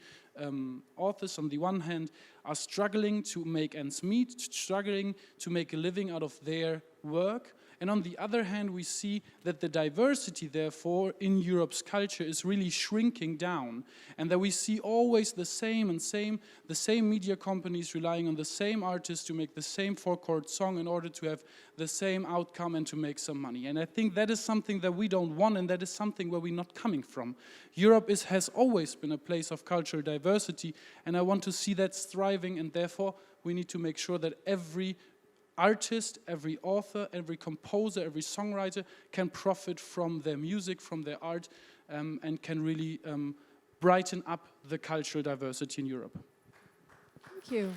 authors, on the one hand, are struggling to make ends meet, struggling to make a living out of their work. And on the other hand, we see that the diversity, therefore, in Europe's culture is really shrinking down, and that we see always the same media companies relying on the same artists to make the same four-chord song in order to have the same outcome and to make some money. And I think that is something that we don't want, and that is something where we're not coming from. Europe has always been a place of cultural diversity, and I want to see that thriving, and therefore we need to make sure that every artist, every author, every composer, every songwriter can profit from their music, from their art, and can really brighten up the cultural diversity in Europe. Thank you.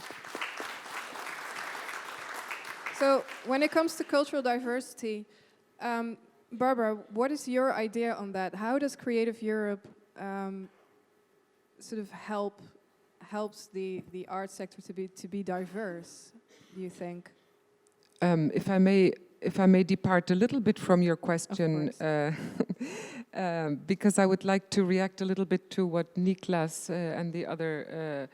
So when it comes to cultural diversity, Barbara, what is your idea on that? How does Creative Europe sort of helps the art sector to be diverse, do you think? If I may depart a little bit from your question, because I would like to react a little bit to what Niklas and the other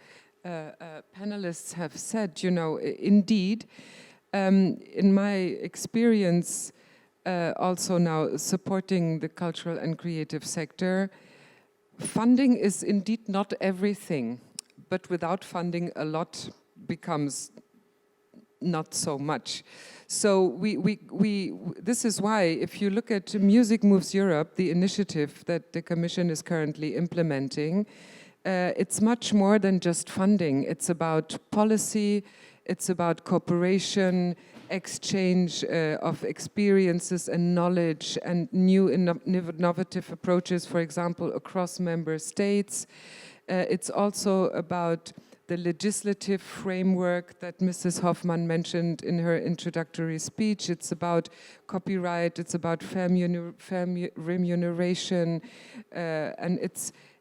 panelists have said. You know, indeed, in my experience, also now supporting the cultural and creative sector, funding is indeed not everything, but without funding, a lot becomes not so much. So this is why, if you look at Music Moves Europe, the initiative that the Commission is currently implementing, it's much more than just funding. It's about policy, it's about cooperation, exchange of experiences and knowledge and new innovative approaches, for example, across member states. It's also about the legislative framework that Mrs. Hoffmann mentioned in her introductory speech. It's about copyright, it's about fair remuneration, and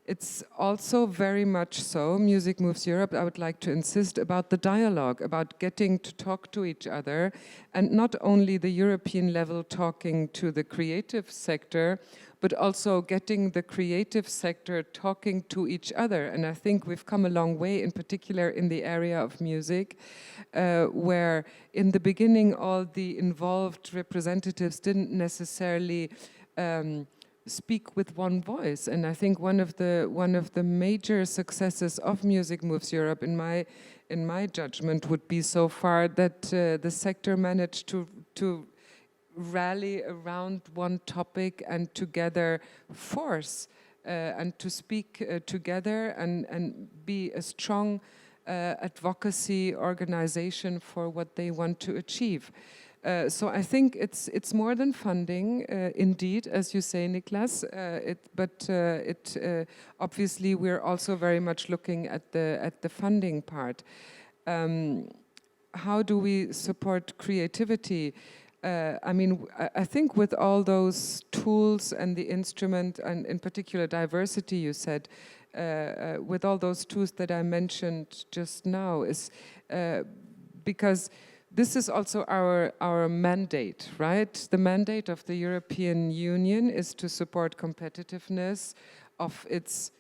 it's also very much so, Music Moves Europe, I would like to insist, about the dialogue, about getting to talk to each other, and not only the European level talking to the creative sector, but also getting the creative sector talking to each other. And I think we've come a long way, in particular in the area of music, where in the beginning all the involved representatives didn't necessarily speak with one voice. And I think one of the major successes of Music Moves Europe, in my judgment, would be so far that the sector managed to rally around one topic and together force and to speak together and be a strong advocacy organization for what they want to achieve. So I think it's more than funding, indeed, as you say, Niklas. But obviously we're also very much looking at the funding part. How do we support creativity? I mean, I think with all those tools and the instrument, and in particular diversity, you said, with all those tools that I mentioned just now, is because this is also our mandate, right? The mandate of the European Union is to support competitiveness of its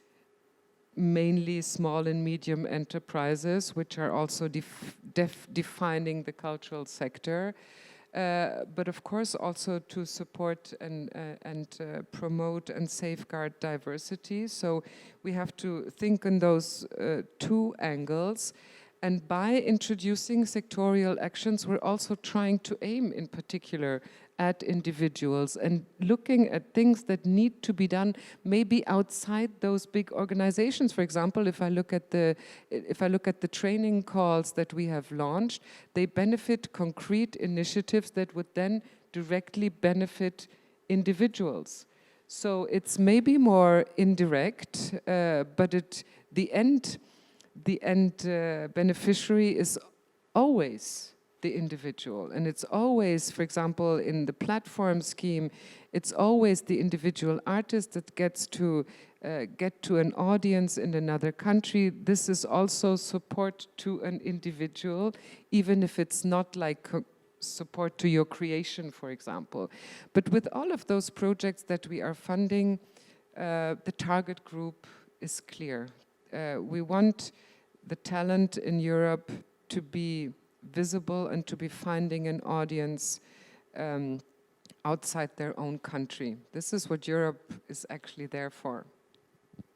mainly small and medium enterprises, which are also defining the cultural sector. But of course also to support and promote and safeguard diversity. So we have to think in those two angles. And by introducing sectorial actions, we're also trying to aim in particular at individuals and looking at things that need to be done maybe outside those big organizations. For example, if I look at the training calls that we have launched, they benefit concrete initiatives that would then directly benefit individuals. So it's maybe more indirect, but the end beneficiary is always the individual. And it's always, for example, in the platform scheme, it's always the individual artist that gets to get to an audience in another country. This is also support to an individual, even if it's not like support to your creation, for example. But with all of those projects that we are funding, the target group is clear. We want the talent in Europe to be visible and to be finding an audience outside their own country. This is what Europe is actually there for.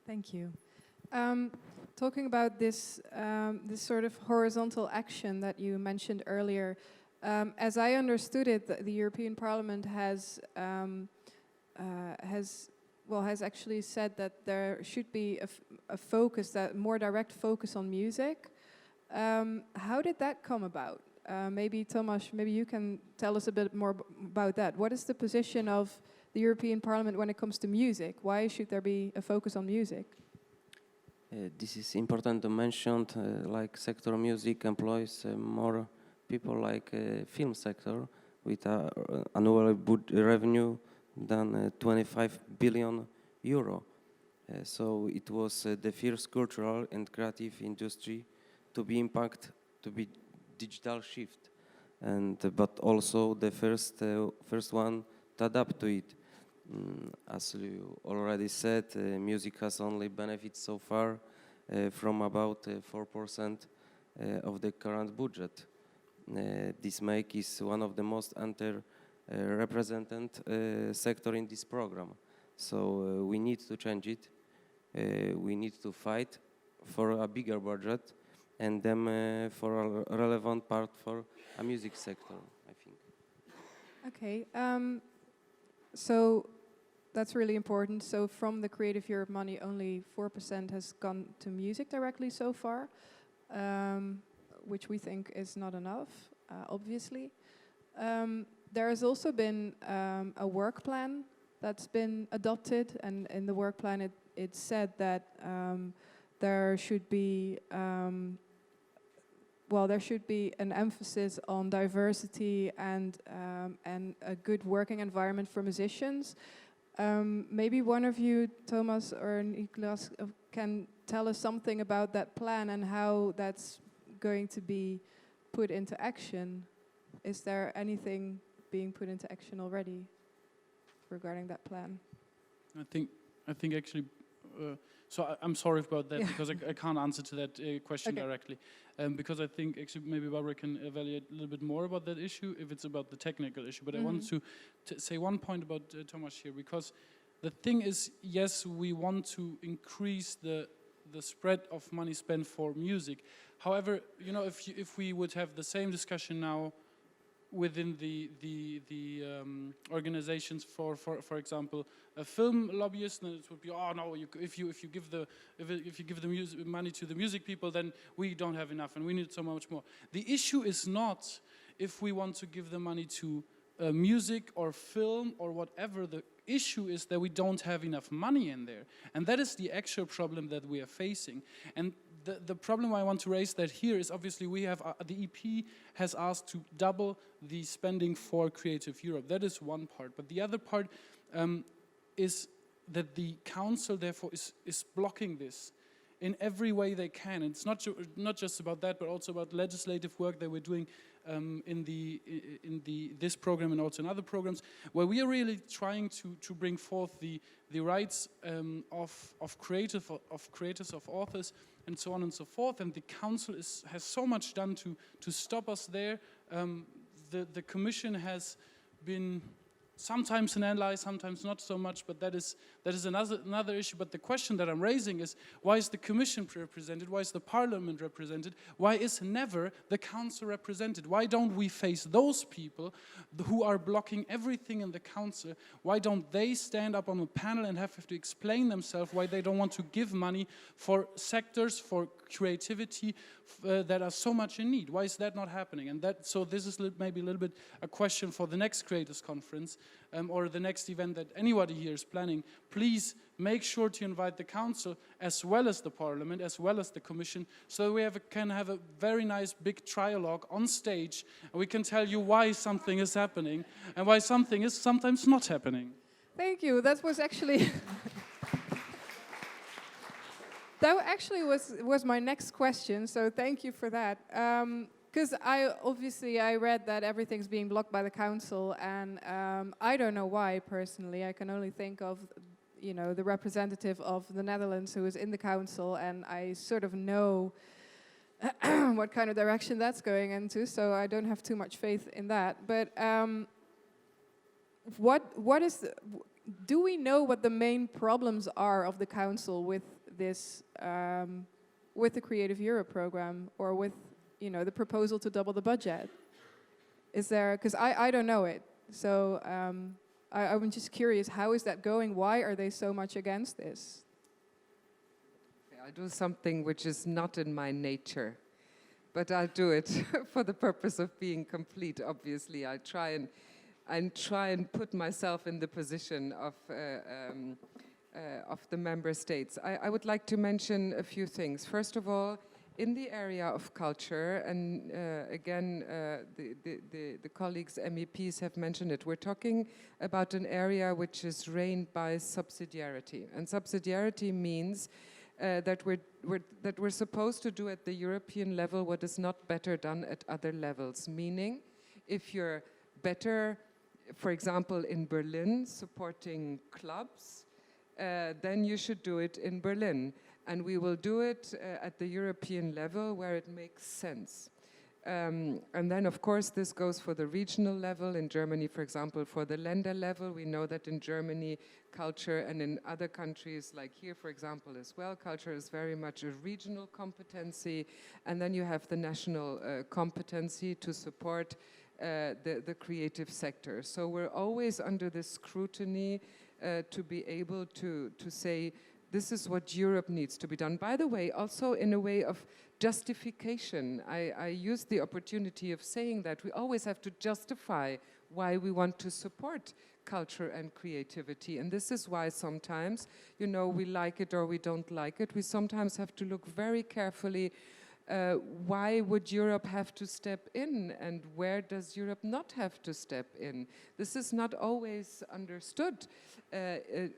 Thank you. Talking about this sort of horizontal action that you mentioned earlier, as I understood it, the European Parliament has actually said that there should be a focus, that more direct focus on music. How did that come about? Maybe Tomasz, maybe you can tell us a bit more about that. What is the position of the European Parliament when it comes to music? Why should there be a focus on music? This is important to mention, like sector music employs more people like film sector with annual revenue than 25 billion euro. So it was the first cultural and creative industry to be impact, to be digital shift, and but also the first one to adapt to it. As you already said, music has only benefits so far from about 4% of the current budget. This make is one of the most underrepresented sector in this program. So we need to change it. We need to fight for a bigger budget and then for a relevant part for a music sector, I think. Okay, so That's really important. So from the Creative Europe money, only 4% has gone to music directly so far, which we think is not enough, obviously. There has also been a work plan that's been adopted, and in the work plan it said that there should be there should be an emphasis on diversity and a good working environment for musicians. Maybe one of you, Tomasz or Niklas, can tell us something about that plan and how that's going to be put into action. Is there anything being put into action already regarding that plan? I think actually, so I'm sorry about that, because I can't answer to that question directly, because I think actually maybe Barbara can evaluate a little bit more about that issue if it's about the technical issue. But I wanted to say one point about Tomasz here, because the thing is, yes, we want to increase the spread of money spent for music. However, you know, if we would have the same discussion now within the organizations for example, a film lobbyist, then it would be, oh no, if you give the music money to the music people, then we don't have enough and we need so much more. The issue is not if we want to give the money to music or film or whatever. The issue is that we don't have enough money in there, and that is the actual problem that we are facing. And the problem I want to raise that here is, obviously we have the EP has asked to double the spending for Creative Europe. That is one part, but the other part is that the council therefore is blocking this in every way they can. It's not just about that, but also about legislative work that we're doing in this program and also in other programs, where we are really trying to bring forth the rights of creators, of authors, and so on and so forth. And the council has so much done to stop us there. The Commission has been sometimes an ally, sometimes not so much, but that is another issue. But the question that I'm raising is, why is the Commission represented? Why is the Parliament represented? Why is never the Council represented? Why don't we face those people who are blocking everything in the Council? Why don't they stand up on the panel and have to explain themselves why they don't want to give money for sectors, for creativity that are so much in need? Why is that not happening? And so this is maybe a little bit a question for the next Creators Conference, or the next event that anybody here is planning. Please make sure to invite the Council as well as the Parliament, as well as the Commission, so we can have a very nice big trialogue on stage, and we can tell you why something is happening and why something is sometimes not happening. Thank you. That was actually that actually was my next question. So thank you for that. Because I read that everything's being blocked by the council, and I don't know why personally. I can only think of, you know, the representative of the Netherlands who is in the council, and I sort of know what kind of direction that's going into. So I don't have too much faith in that. But do we know what the main problems are of the council with this, with the Creative Europe program, or with, you know, the proposal to double the budget? Is there, because I don't know it, so I'm just curious, how is that going? Why are they so much against this? I'll do something which is not in my nature, but I'll do it for the purpose of being complete. Obviously, I try and put myself in the position of the member states. I would like to mention a few things. First of all, in the area of culture, and again, the colleagues, MEPs, have mentioned it, we're talking about an area which is reigned by subsidiarity. And subsidiarity means that we're supposed to do at the European level what is not better done at other levels. Meaning, if you're better, for example, in Berlin, supporting clubs, then you should do it in Berlin. And we will do it at the European level where it makes sense. And then, of course, this goes for the regional level. In Germany, for example, for the Länder level, we know that in Germany, culture, and in other countries, like here, for example, as well, culture is very much a regional competency. And then you have the national competency to support the creative sector. So we're always under this scrutiny to be able to say, this is what Europe needs to be done. By the way, also in a way of justification. I use the opportunity of saying that we always have to justify why we want to support culture and creativity. And this is why sometimes, you know, we like it or we don't like it. We sometimes have to look very carefully, why would Europe have to step in and where does Europe not have to step in? This is not always understood.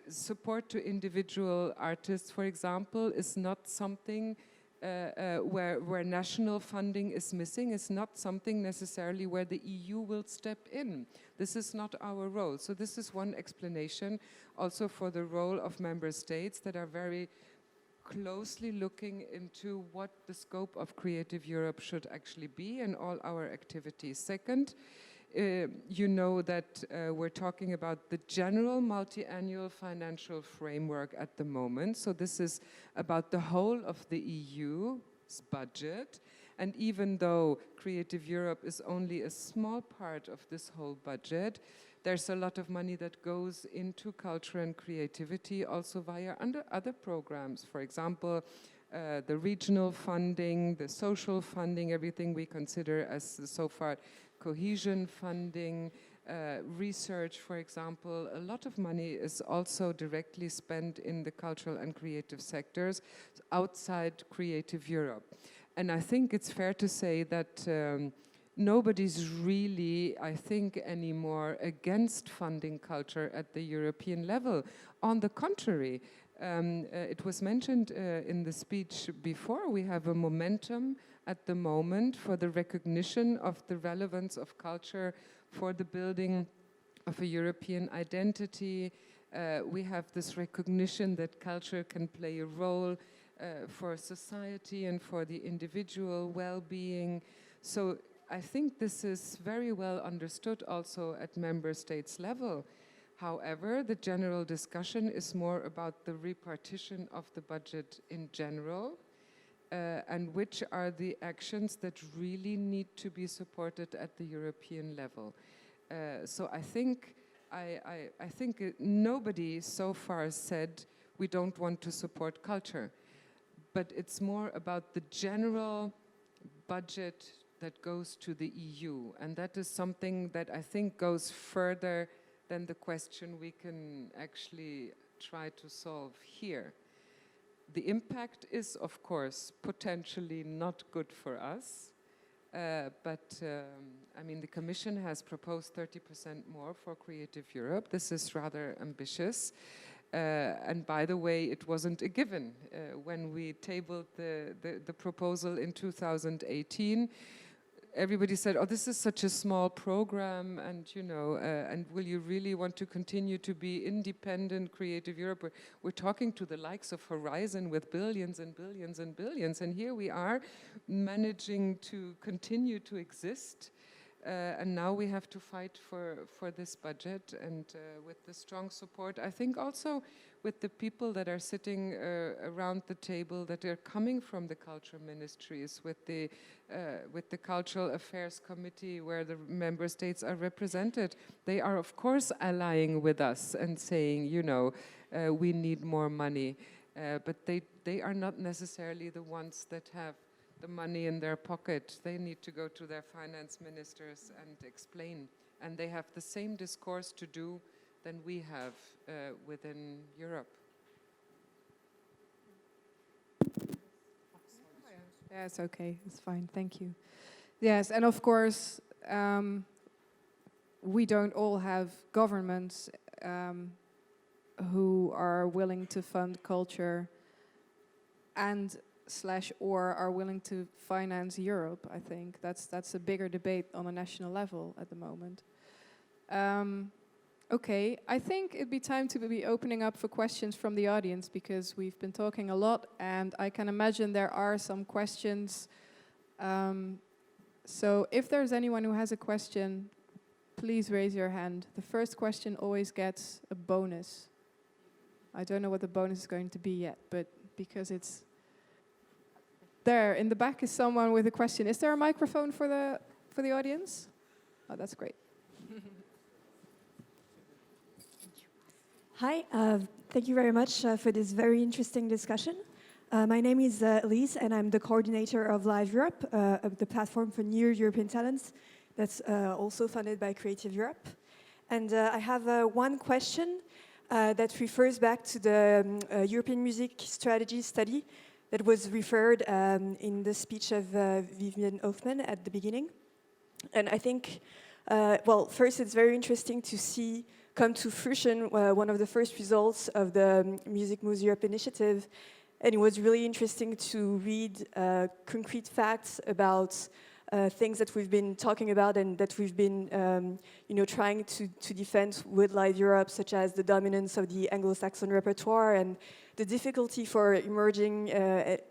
Support to individual artists, for example, is not something where national funding is missing. It's not something necessarily where the EU will step in. This is not our role. So this is one explanation also for the role of member states that are very closely looking into what the scope of Creative Europe should actually be in all our activities. Second, you know that we're talking about the general multi-annual financial framework at the moment. So this is about the whole of the EU's budget. And even though Creative Europe is only a small part of this whole budget, there's a lot of money that goes into culture and creativity also via other programs. For example, the regional funding, the social funding, everything we consider as so far cohesion funding, research, for example. A lot of money is also directly spent in the cultural and creative sectors outside Creative Europe. And I think it's fair to say that nobody's really, I think, anymore against funding culture at the European level. On the contrary, it was mentioned in the speech before, we have a momentum at the moment for the recognition of the relevance of culture for the building of a European identity. We have this recognition that culture can play a role for society and for the individual well-being. So I think this is very well understood also at member states level. However, the general discussion is more about the repartition of the budget in general and which are the actions that really need to be supported at the European level. So I think nobody so far said we don't want to support culture, but it's more about the general budget that goes to the EU, and that is something that I think goes further than the question we can actually try to solve here. The impact is, of course, potentially not good for us, but I mean, the Commission has proposed 30% more for Creative Europe. This is rather ambitious. And by the way, it wasn't a given. When we tabled the proposal in 2018, everybody said, oh, this is such a small program, and you know, and will you really want to continue to be independent, Creative Europe? We're talking to the likes of Horizon with billions and billions and billions, and here we are managing to continue to exist. And now we have to fight for this budget, and with the strong support, I think also with the people that are sitting around the table that are coming from the culture ministries, with the Cultural Affairs Committee where the member states are represented, they are of course allying with us and saying, you know, we need more money, but they are not necessarily the ones that have the money in their pocket. They need to go to their finance ministers and explain. And they have the same discourse to do than we have within Europe. Yeah, it's okay. It's fine. Thank you. Yes, and of course, we don't all have governments who are willing to fund culture and or are willing to finance Europe. I think that's a bigger debate on a national level at the moment. Okay, I think it'd be time to be opening up for questions from the audience, because we've been talking a lot and I can imagine there are some questions. So if there's anyone who has a question, please raise your hand. The first question always gets a bonus. I don't know what the bonus is going to be yet, but because it's there in the back is someone with a question. Is there a microphone for the audience? Oh, that's great. Hi, thank you very much for this very interesting discussion. My name is Elise, and I'm the coordinator of Live Europe, the platform for new European talents that's also funded by Creative Europe. And I have one question that refers back to the European Music Strategy study that was referred in the speech of Viviane Hoffmann at the beginning. And I think, well, first it's very interesting to see come to fruition one of the first results of the Music Moves Europe initiative. And it was really interesting to read concrete facts about things that we've been talking about and that we've been trying to defend with Live Europe, such as the dominance of the Anglo-Saxon repertoire and the difficulty for emerging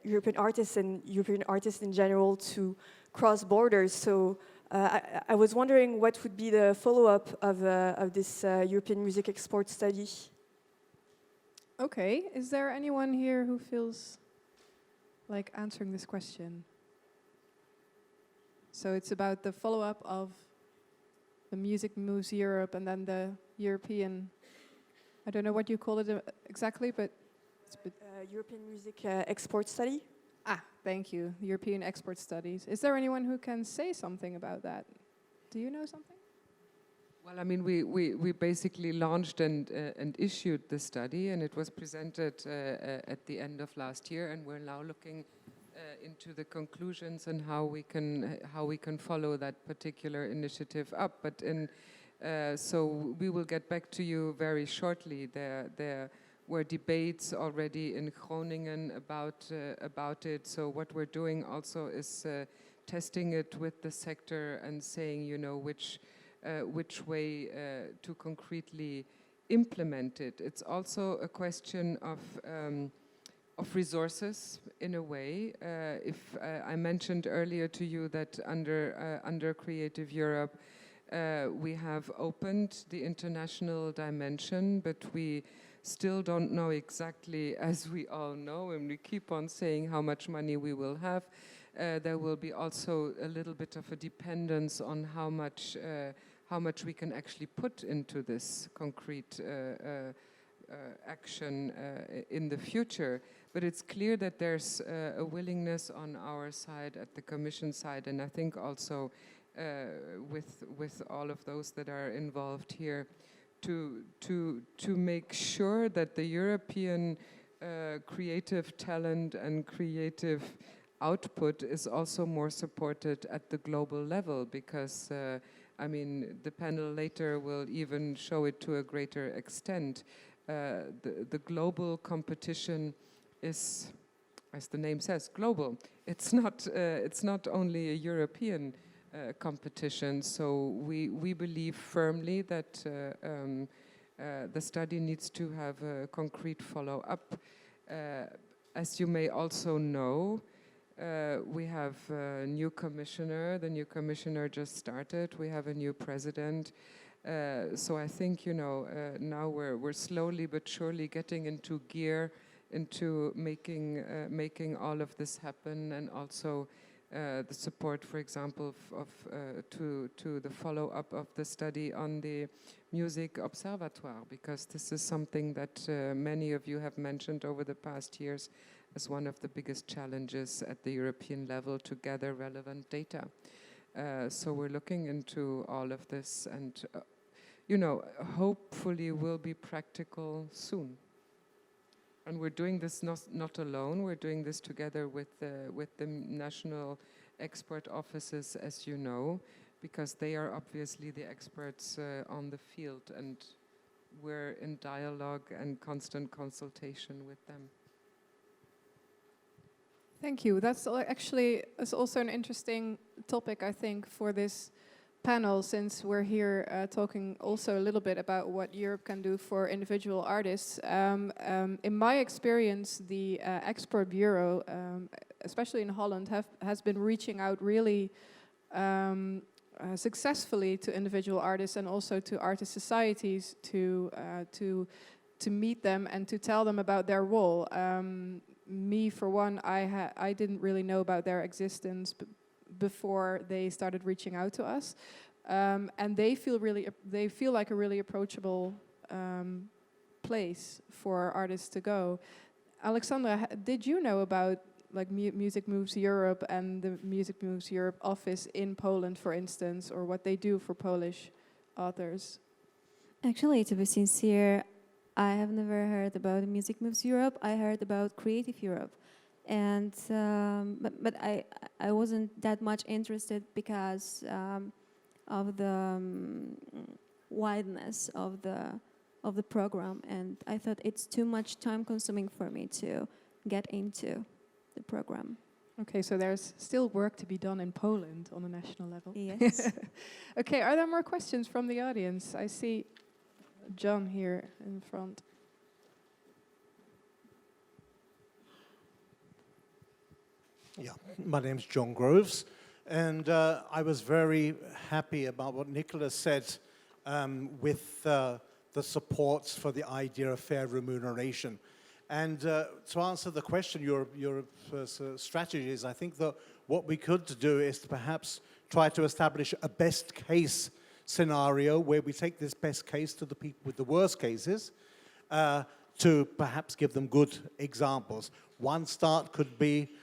European artists and European artists in general to cross borders. So I was wondering what would be the follow-up of this European music export study. Okay, is there anyone here who feels like answering this question? So it's about the follow-up of the Music Moves Europe and then the European, I don't know what you call it exactly, but it's European music export study. Ah, thank you, European export studies. Is there anyone who can say something about that? Do you know something? Well, I mean, we basically launched and issued the study, and it was presented at the end of last year, and we're now looking into the conclusions and how we can follow that particular initiative up. But so we will get back to you very shortly. There were debates already in Groningen about it. So what we're doing also is testing it with the sector and saying, which way to concretely implement it. It's also a question of resources, in a way. If I mentioned earlier to you that under Creative Europe, we have opened the international dimension, but we still don't know exactly, as we all know, and we keep on saying how much money we will have. There will be also a little bit of a dependence on how much we can actually put into this concrete action in the future. But it's clear that there's a willingness on our side, at the Commission side, and I think also with all of those that are involved here, to make sure that the European creative talent and creative output is also more supported at the global level, because I mean, the panel later will even show it to a greater extent. The global competition is, as the name says, global. It's not only a European competition. So we believe firmly that the study needs to have a concrete follow-up. As you may also know, we have a new commissioner. The new commissioner just started. We have a new president. So I think, now we're slowly but surely getting into gear, into making all of this happen, and also the support, for example, to the follow-up of the study on the Music Observatoire, because this is something that many of you have mentioned over the past years as one of the biggest challenges at the European level to gather relevant data. So we're looking into all of this, and hopefully will be practical soon. And we're doing this not alone. We're doing this together with the national expert offices, as you know, because they are obviously the experts on the field, and we're in dialogue and constant consultation with them. Thank you. That's actually also an interesting topic, I think, for this panel, since we're here talking also a little bit about what Europe can do for individual artists. In my experience, the Export Bureau, especially in Holland, has been reaching out really successfully to individual artists and also to artist societies to meet them and to tell them about their role. Me, for one, I didn't really know about their existence before they started reaching out to us, and they feel like a really approachable place for artists to go. Aleksandra, did you know about like Music Moves Europe and the Music Moves Europe office in Poland, for instance, or what they do for Polish authors? Actually, to be sincere, I have never heard about Music Moves Europe. I heard about Creative Europe, and but I wasn't that much interested because of the wideness of the program, and I thought it's too much time-consuming for me to get into the program. Okay, so there's still work to be done in Poland on a national level. Yes. Okay, are there more questions from the audience? I see John here in front. Yeah, my name's John Groves, and I was very happy about what Niklas said with the supports for the idea of fair remuneration. And to answer the question, your strategies, I think that what we could do is to perhaps try to establish a best case scenario where we take this best case to the people with the worst cases to perhaps give them good examples. One start could be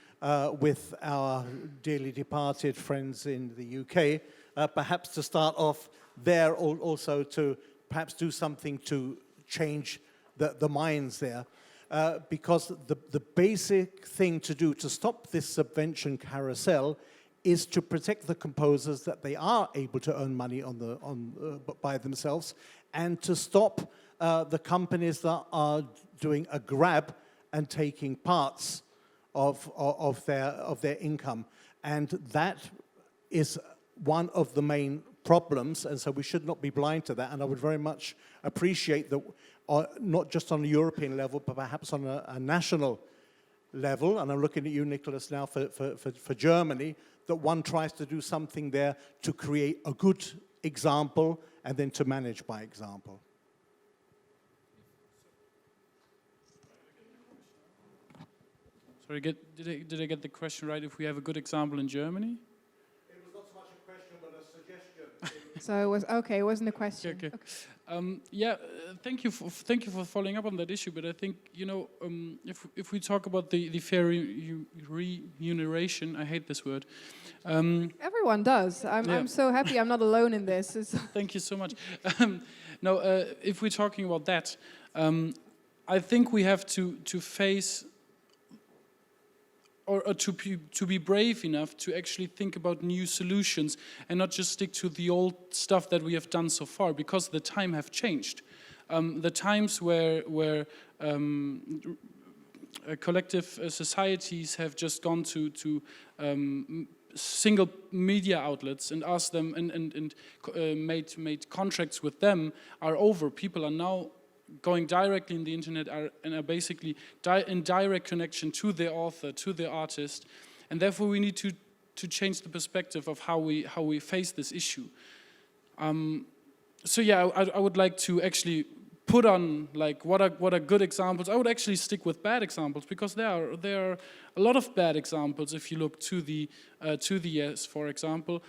with our dearly departed friends in the UK, perhaps to start off there, also to perhaps do something to change the minds there. Because the basic thing to do to stop this subvention carousel is to protect the composers that they are able to earn money by themselves, and to stop the companies that are doing a grab and taking parts of their income. And that is one of the main problems, and so we should not be blind to that. And I would very much appreciate that, not just on a European level, but perhaps on a national level, and I'm looking at you, Niklas, now for Germany, that one tries to do something there to create a good example and then to manage by example. Sorry, did I get the question right? If we have a good example in Germany? It was not so much a question, but a suggestion. So it was okay. It wasn't a question. Okay. Thank you for following up on that issue. But I think, you know, if we talk about the fair remuneration, I hate this word. Everyone does. I'm so happy I'm not alone in this. Thank you so much. If we're talking about that, I think we have to face, or to be brave enough to actually think about new solutions and not just stick to the old stuff that we have done so far, because the time have changed. The times where collective societies have just gone to single media outlets and asked them and made contracts with them are over. People are now going directly in the internet and are basically in direct connection to the author, to the artist, and therefore we need to change the perspective of how we face this issue. So yeah, I would like to actually put on like what are good examples. I would actually stick with bad examples, because there are a lot of bad examples if you look to the US, for example.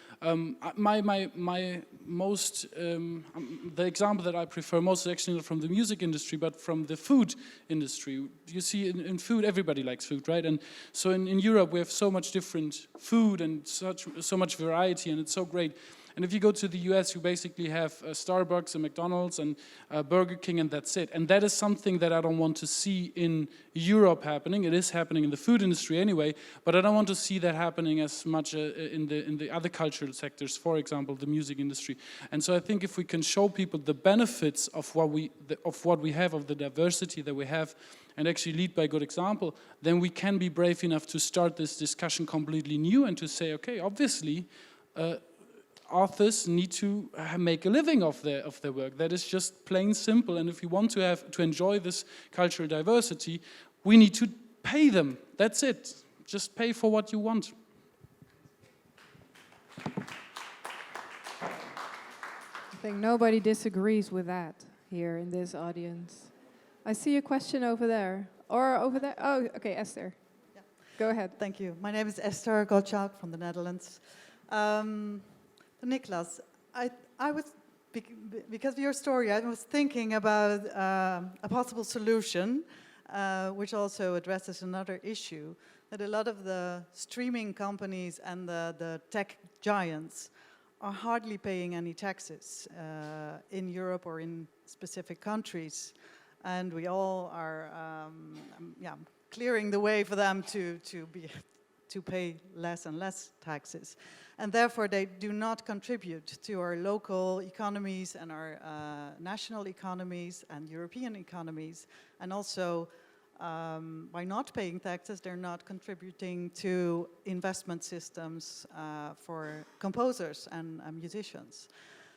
My most the example that I prefer most is actually not from the music industry, but from the food industry. You see, in food, everybody likes food, right? And so in Europe, we have so much different food and so much variety, and it's so great. And if you go to the US, you basically have Starbucks and McDonald's and Burger King, and that's it. And that is something that I don't want to see in Europe happening. It is happening in the food industry anyway, but I don't want to see that happening as much in the other cultural sectors, for example, the music industry. And so I think if we can show people the benefits of what we have, of the diversity that we have, and actually lead by good example, then we can be brave enough to start this discussion completely new and to say, okay, obviously, authors need to make a living of their work. That is just plain simple. And if we want to enjoy this cultural diversity, we need to pay them. That's it. Just pay for what you want. I think nobody disagrees with that here in this audience. I see a question over there. Or over there. Oh, okay, Esther. Yeah. Go ahead. Thank you. My name is Esther Gottschalk from the Netherlands. Niklas, I was because of your story, I was thinking about a possible solution, which also addresses another issue, that a lot of the streaming companies and the tech giants are hardly paying any taxes in Europe or in specific countries. And we all are clearing the way for them to pay less and less taxes. And therefore, they do not contribute to our local economies and our national economies and European economies. And also, by not paying taxes, they're not contributing to investment systems for composers and musicians.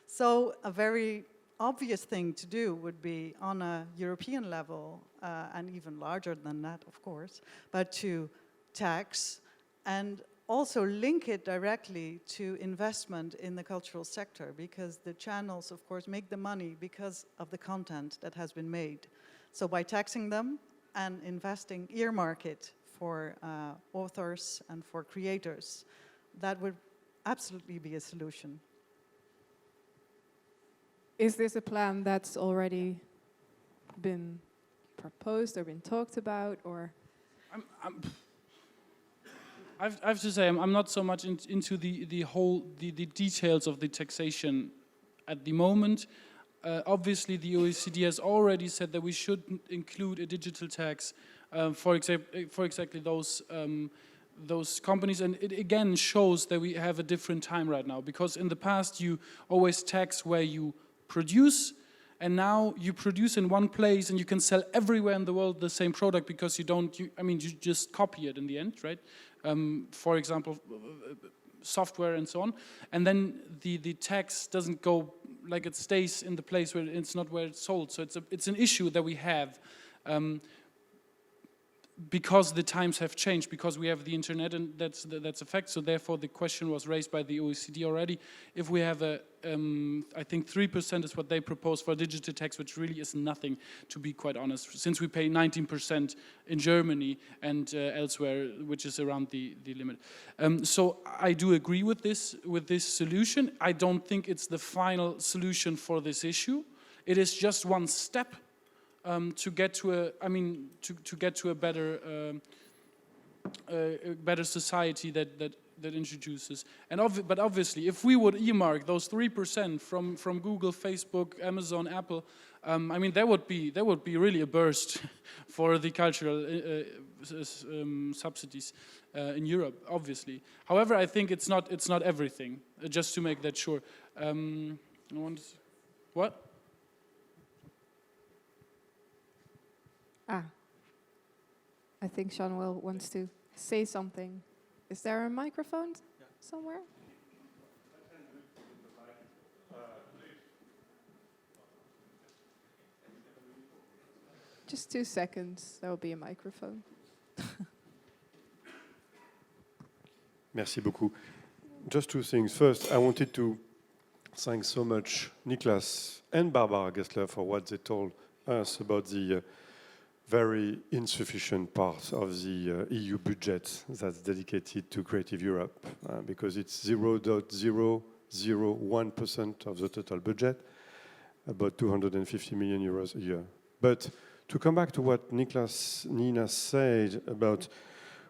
So a very obvious thing to do would be on a European level, and even larger than that, of course, but to tax and also link it directly to investment in the cultural sector, because the channels, of course, make the money because of the content that has been made. So by taxing them and investing, earmark it for authors and for creators, that would absolutely be a solution. Is this a plan that's already been proposed or been talked about, or? I have to say, I'm not so much into the details of the taxation at the moment. Obviously, the OECD has already said that we should include a digital tax for exactly those companies, and it again shows that we have a different time right now. Because in the past, you always tax where you produce, and now you produce in one place and you can sell everywhere in the world the same product because you just copy it in the end, right? For example, software and so on. And then the tax doesn't go, like it stays in the place where it's not where it's sold. So it's an issue that we have because the times have changed, because we have the internet, and that's a fact. So therefore the question was raised by the OECD already. If we have I think 3% is what they propose for a digital tax, which really is nothing, to be quite honest, since we pay 19% in Germany and elsewhere, which is around the limit. So I do agree with this solution. I don't think it's the final solution for this issue. It is just one step to get to a better society that introduces. But obviously, if we would earmark those 3% from Google, Facebook, Amazon, Apple, there would be really a burst for the cultural subsidies in Europe, obviously. However, I think it's not everything. Just to make that sure. What? I think Jean-Noel wants to say something. Is there a microphone somewhere? Just 2 seconds, there will be a microphone. Merci beaucoup. Just two things. First, I wanted to thank so much Niklas and Barbara Gessler for what they told us about the very insufficient part of the EU budget that's dedicated to Creative Europe, because it's 0.001% of the total budget, about 250 million euros a year. But to come back to what Niklas Nienass said about,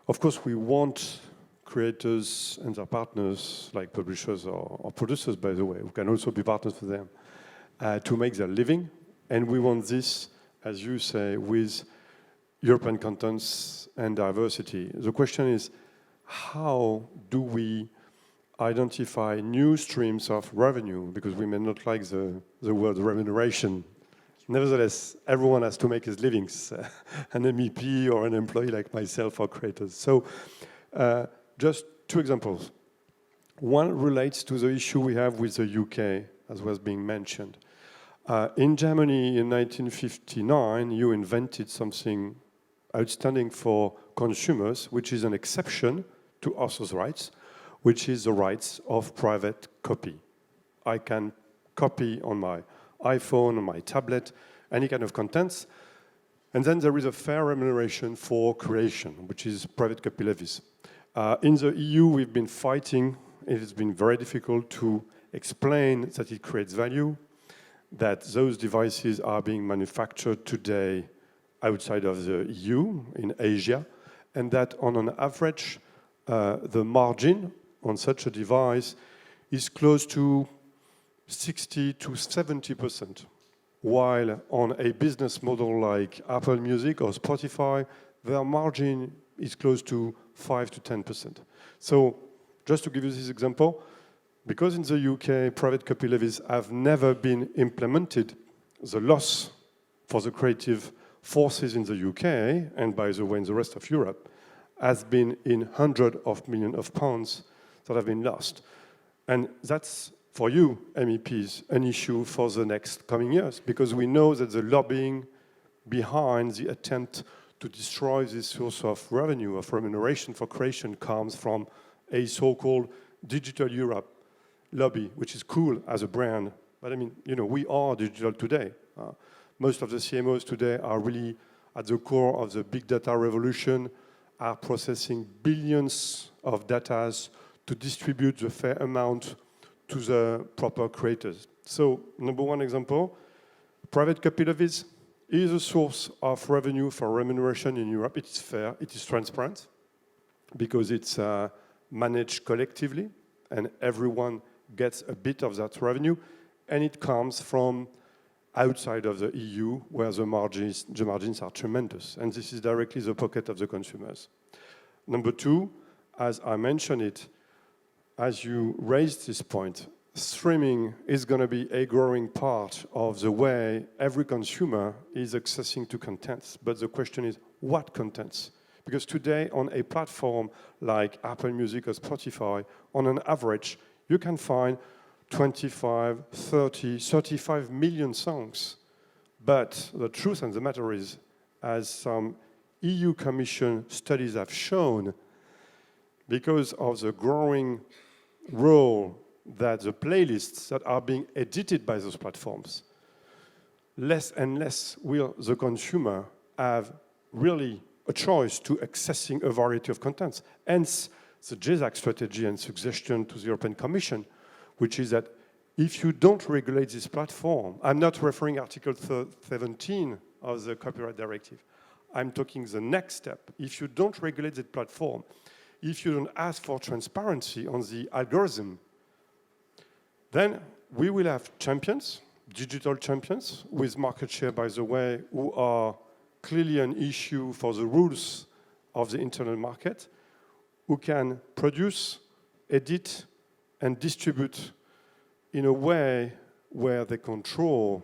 of course, we want creators and their partners, like publishers or producers, by the way, who can also be partners for them, to make their living. And we want this, as you say, with European contents and diversity. The question is, how do we identify new streams of revenue? Because we may not like the word remuneration. Nevertheless, everyone has to make his livings, an MEP or an employee like myself or creators. So just two examples. One relates to the issue we have with the UK, as was being mentioned. In Germany in 1959, you invented something outstanding for consumers, which is an exception to authors' rights, which is the rights of private copy. I can copy on my iPhone, on my tablet, any kind of contents, and then there is a fair remuneration for creation, which is private copy levies. In the EU, we've been fighting. It has been very difficult to explain that it creates value. that those devices are being manufactured today outside of the EU, in Asia, and that on an average, the margin on such a device is close to 60 to 70%, while on a business model like Apple Music or Spotify, their margin is close to 5 to 10%. So just to give you this example, because in the UK, private copy levies have never been implemented, the loss for the creative forces in the UK, and by the way, in the rest of Europe, has been in hundreds of millions of pounds that have been lost. And that's, for you, MEPs, an issue for the next coming years, because we know that the lobbying behind the attempt to destroy this source of revenue, of remuneration for creation, comes from a so-called Digital Europe lobby, which is cool as a brand. But I mean, you know, we are digital today. Most of the CMOs today are really at the core of the big data revolution, are processing billions of data to distribute the fair amount to the proper creators. So, number one example, private copy levies is a source of revenue for remuneration in Europe. It's fair, it is transparent, because it's managed collectively, and everyone gets a bit of that revenue, and it comes from outside of the EU, where the margins are tremendous, and this is directly the pocket of the consumers. Number two, as I mentioned it, as you raised this point, streaming is going to be a growing part of the way every consumer is accessing to contents. But the question is, what contents? Because today, on a platform like Apple Music or Spotify, on an average, you can find 25, 30, 35 million songs. But the truth of the matter is, as some EU Commission studies have shown, because of the growing role that the playlists that are being edited by those platforms, less and less will the consumer have really a choice to accessing a variety of contents. Hence, the JSAC strategy and suggestion to the European Commission, which is that if you don't regulate this platform, I'm not referring Article 17 of the Copyright Directive, I'm talking the next step. If you don't regulate the platform, if you don't ask for transparency on the algorithm, then we will have champions, digital champions, with market share, by the way, who are clearly an issue for the rules of the internal market, who can produce, edit, and distribute in a way where they control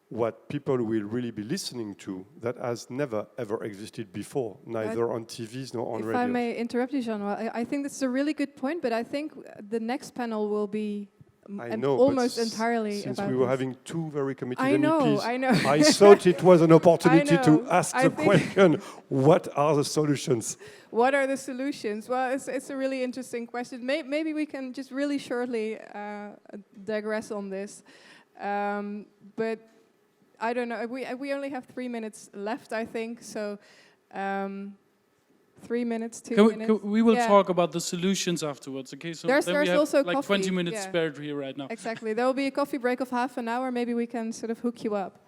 what people will really be listening to that has never, ever existed before, neither on TVs nor on radio. If I may interrupt you, Jean-Noel, I think this is a really good point, but I think the next panel will be almost entirely since about we were this. having two very committed I know, MEPs, I know. I thought it was an opportunity to ask the think question, what are the solutions? What are the solutions? Well, it's a really interesting question. Maybe we can just really shortly digress on this. But I don't know. We only have 3 minutes left, I think. So 3 minutes, 2 minutes. We will talk about the solutions afterwards. Okay, so there's then we have also like coffee. 20 minutes spared here right now. Exactly. There will be a coffee break of half an hour. Maybe we can sort of hook you up.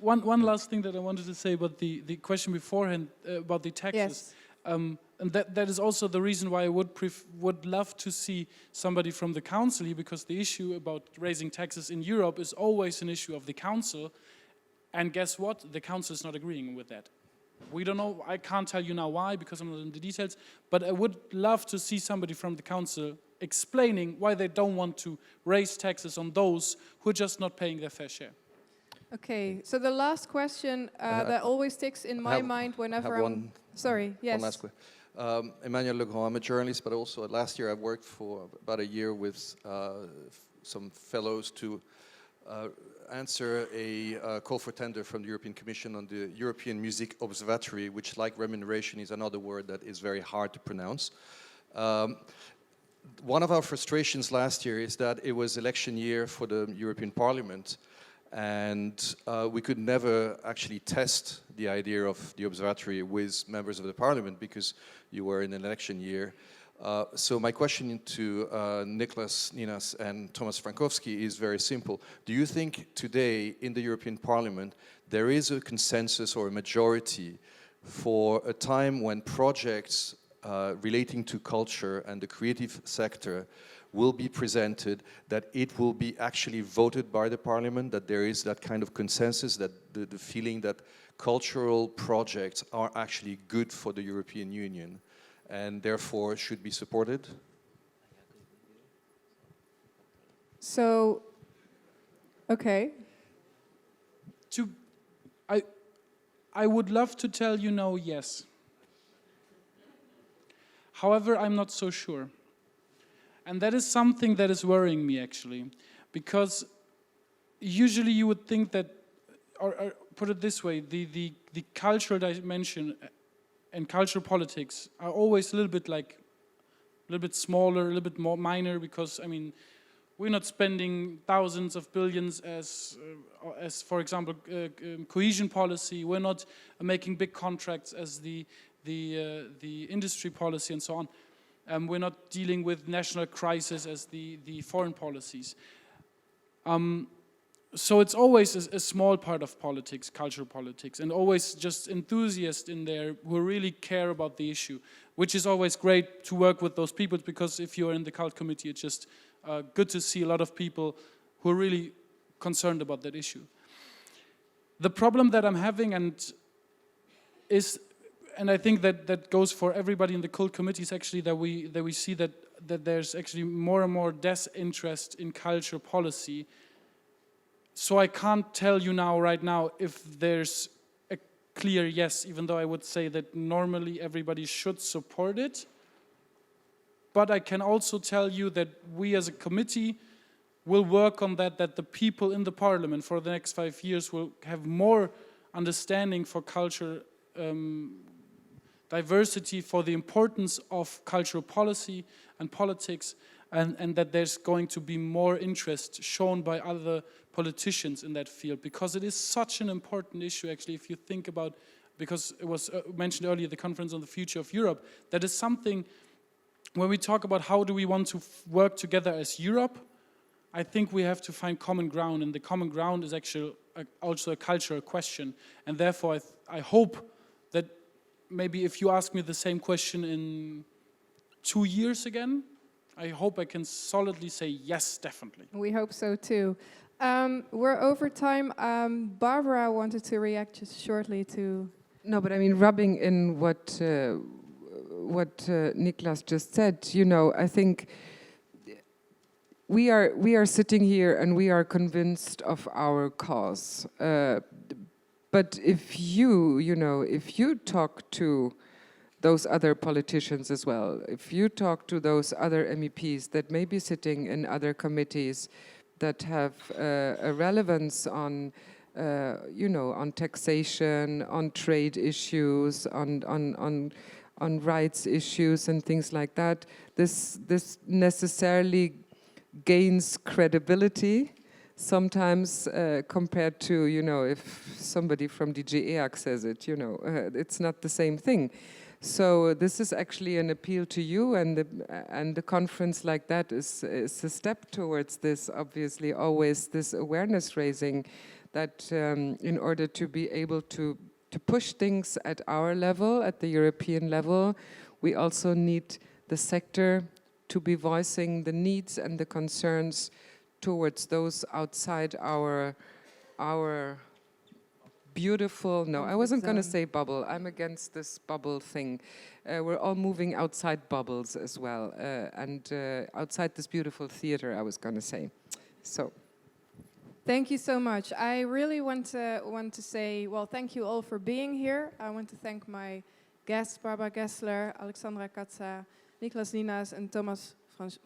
One last thing that I wanted to say about the question beforehand about the taxes. Yes. And that is also the reason why I would love to see somebody from the council here, because the issue about raising taxes in Europe is always an issue of the council. And guess what? The council is not agreeing with that. We don't know, I can't tell you now why, because I'm not in the details, but I would love to see somebody from the council explaining why they don't want to raise taxes on those who are just not paying their fair share. Okay, so the last question that always sticks in my mind whenever I'm... Sorry, yes. One last question. Emmanuel Legrand, I'm a journalist, but also last year I worked for about a year with some fellows to answer a call for tender from the European Commission on the European Music Observatory, which, like remuneration, is another word that is very hard to pronounce. One of our frustrations last year is that it was election year for the European Parliament, and we could never actually test the idea of the observatory with members of the Parliament because you were in an election year. So my question to Niklas Nienass and Tomasz Frankowski is very simple. Do you think today in the European Parliament there is a consensus or a majority for a time when projects relating to culture and the creative sector will be presented, that it will be actually voted by the Parliament, that there is that kind of consensus, that the feeling that cultural projects are actually good for the European Union and therefore should be supported? So, okay. I would love to tell you no, yes. However, I'm not so sure. And that is something that is worrying me, actually, because usually you would think that, or put it this way, the cultural dimension and cultural politics are always a little bit smaller, a little bit more minor, because, I mean, we're not spending thousands of billions as for example, cohesion policy. We're not making big contracts as the industry policy and so on. We're not dealing with national crisis as the foreign policies. So it's always a small part of politics, cultural politics, and always just enthusiasts in there who really care about the issue, which is always great to work with those people, because if you're in the cult committee, it's just good to see a lot of people who are really concerned about that issue. The problem that I'm having, and I think that goes for everybody in the cult committee, is actually that we see that there's actually more and more disinterest in culture policy. So I can't tell you right now if there's a clear yes, even though I would say that normally everybody should support it. But I can also tell you that we as a committee will work on that the people in the parliament for the next 5 years will have more understanding for culture diversity, for the importance of cultural policy and politics, and that there's going to be more interest shown by other politicians in that field, because it is such an important issue, actually, if you think about, because it was mentioned earlier, the conference on the future of Europe, that is something, when we talk about how do we want to work together as Europe, I think we have to find common ground, and the common ground is actually also a cultural question, and therefore I hope that maybe if you ask me the same question in 2 years again, I hope I can solidly say yes, definitely. We hope so too. We're over time. Barbara wanted to react just shortly to... No, but I mean, rubbing in what Niklas just said, you know, I think we are sitting here and we are convinced of our cause. But if you talk to those other politicians as well, if you talk to those other MEPs that may be sitting in other committees that have a relevance on, on taxation, on trade issues, on rights issues and things like that, this necessarily gains credibility. Sometimes compared to, if somebody from DG EAC says it, it's not the same thing. So this is actually an appeal to you, and the conference like that is a step towards this, obviously, always this awareness raising, that in order to be able to push things at our level, at the European level, we also need the sector to be voicing the needs and the concerns towards those outside our beautiful, no, I wasn't going to say bubble. I'm against this bubble thing. We're all moving outside bubbles as well, and outside this beautiful theater, I was going to say. So, thank you so much. I really want to say, well, thank you all for being here. I want to thank my guests, Barbara Gessler, Aleksandra Kaca, Niklas Nienass, and Tomasz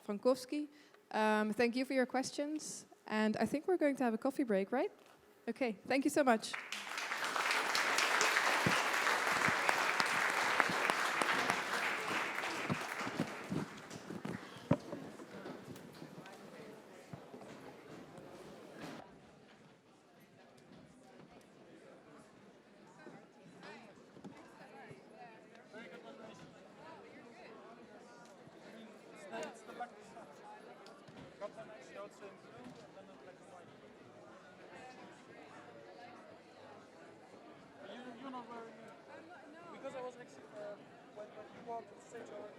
Frankowski. Thank you for your questions, and I think we're going to have a coffee break, right? Okay, thank you so much. So George.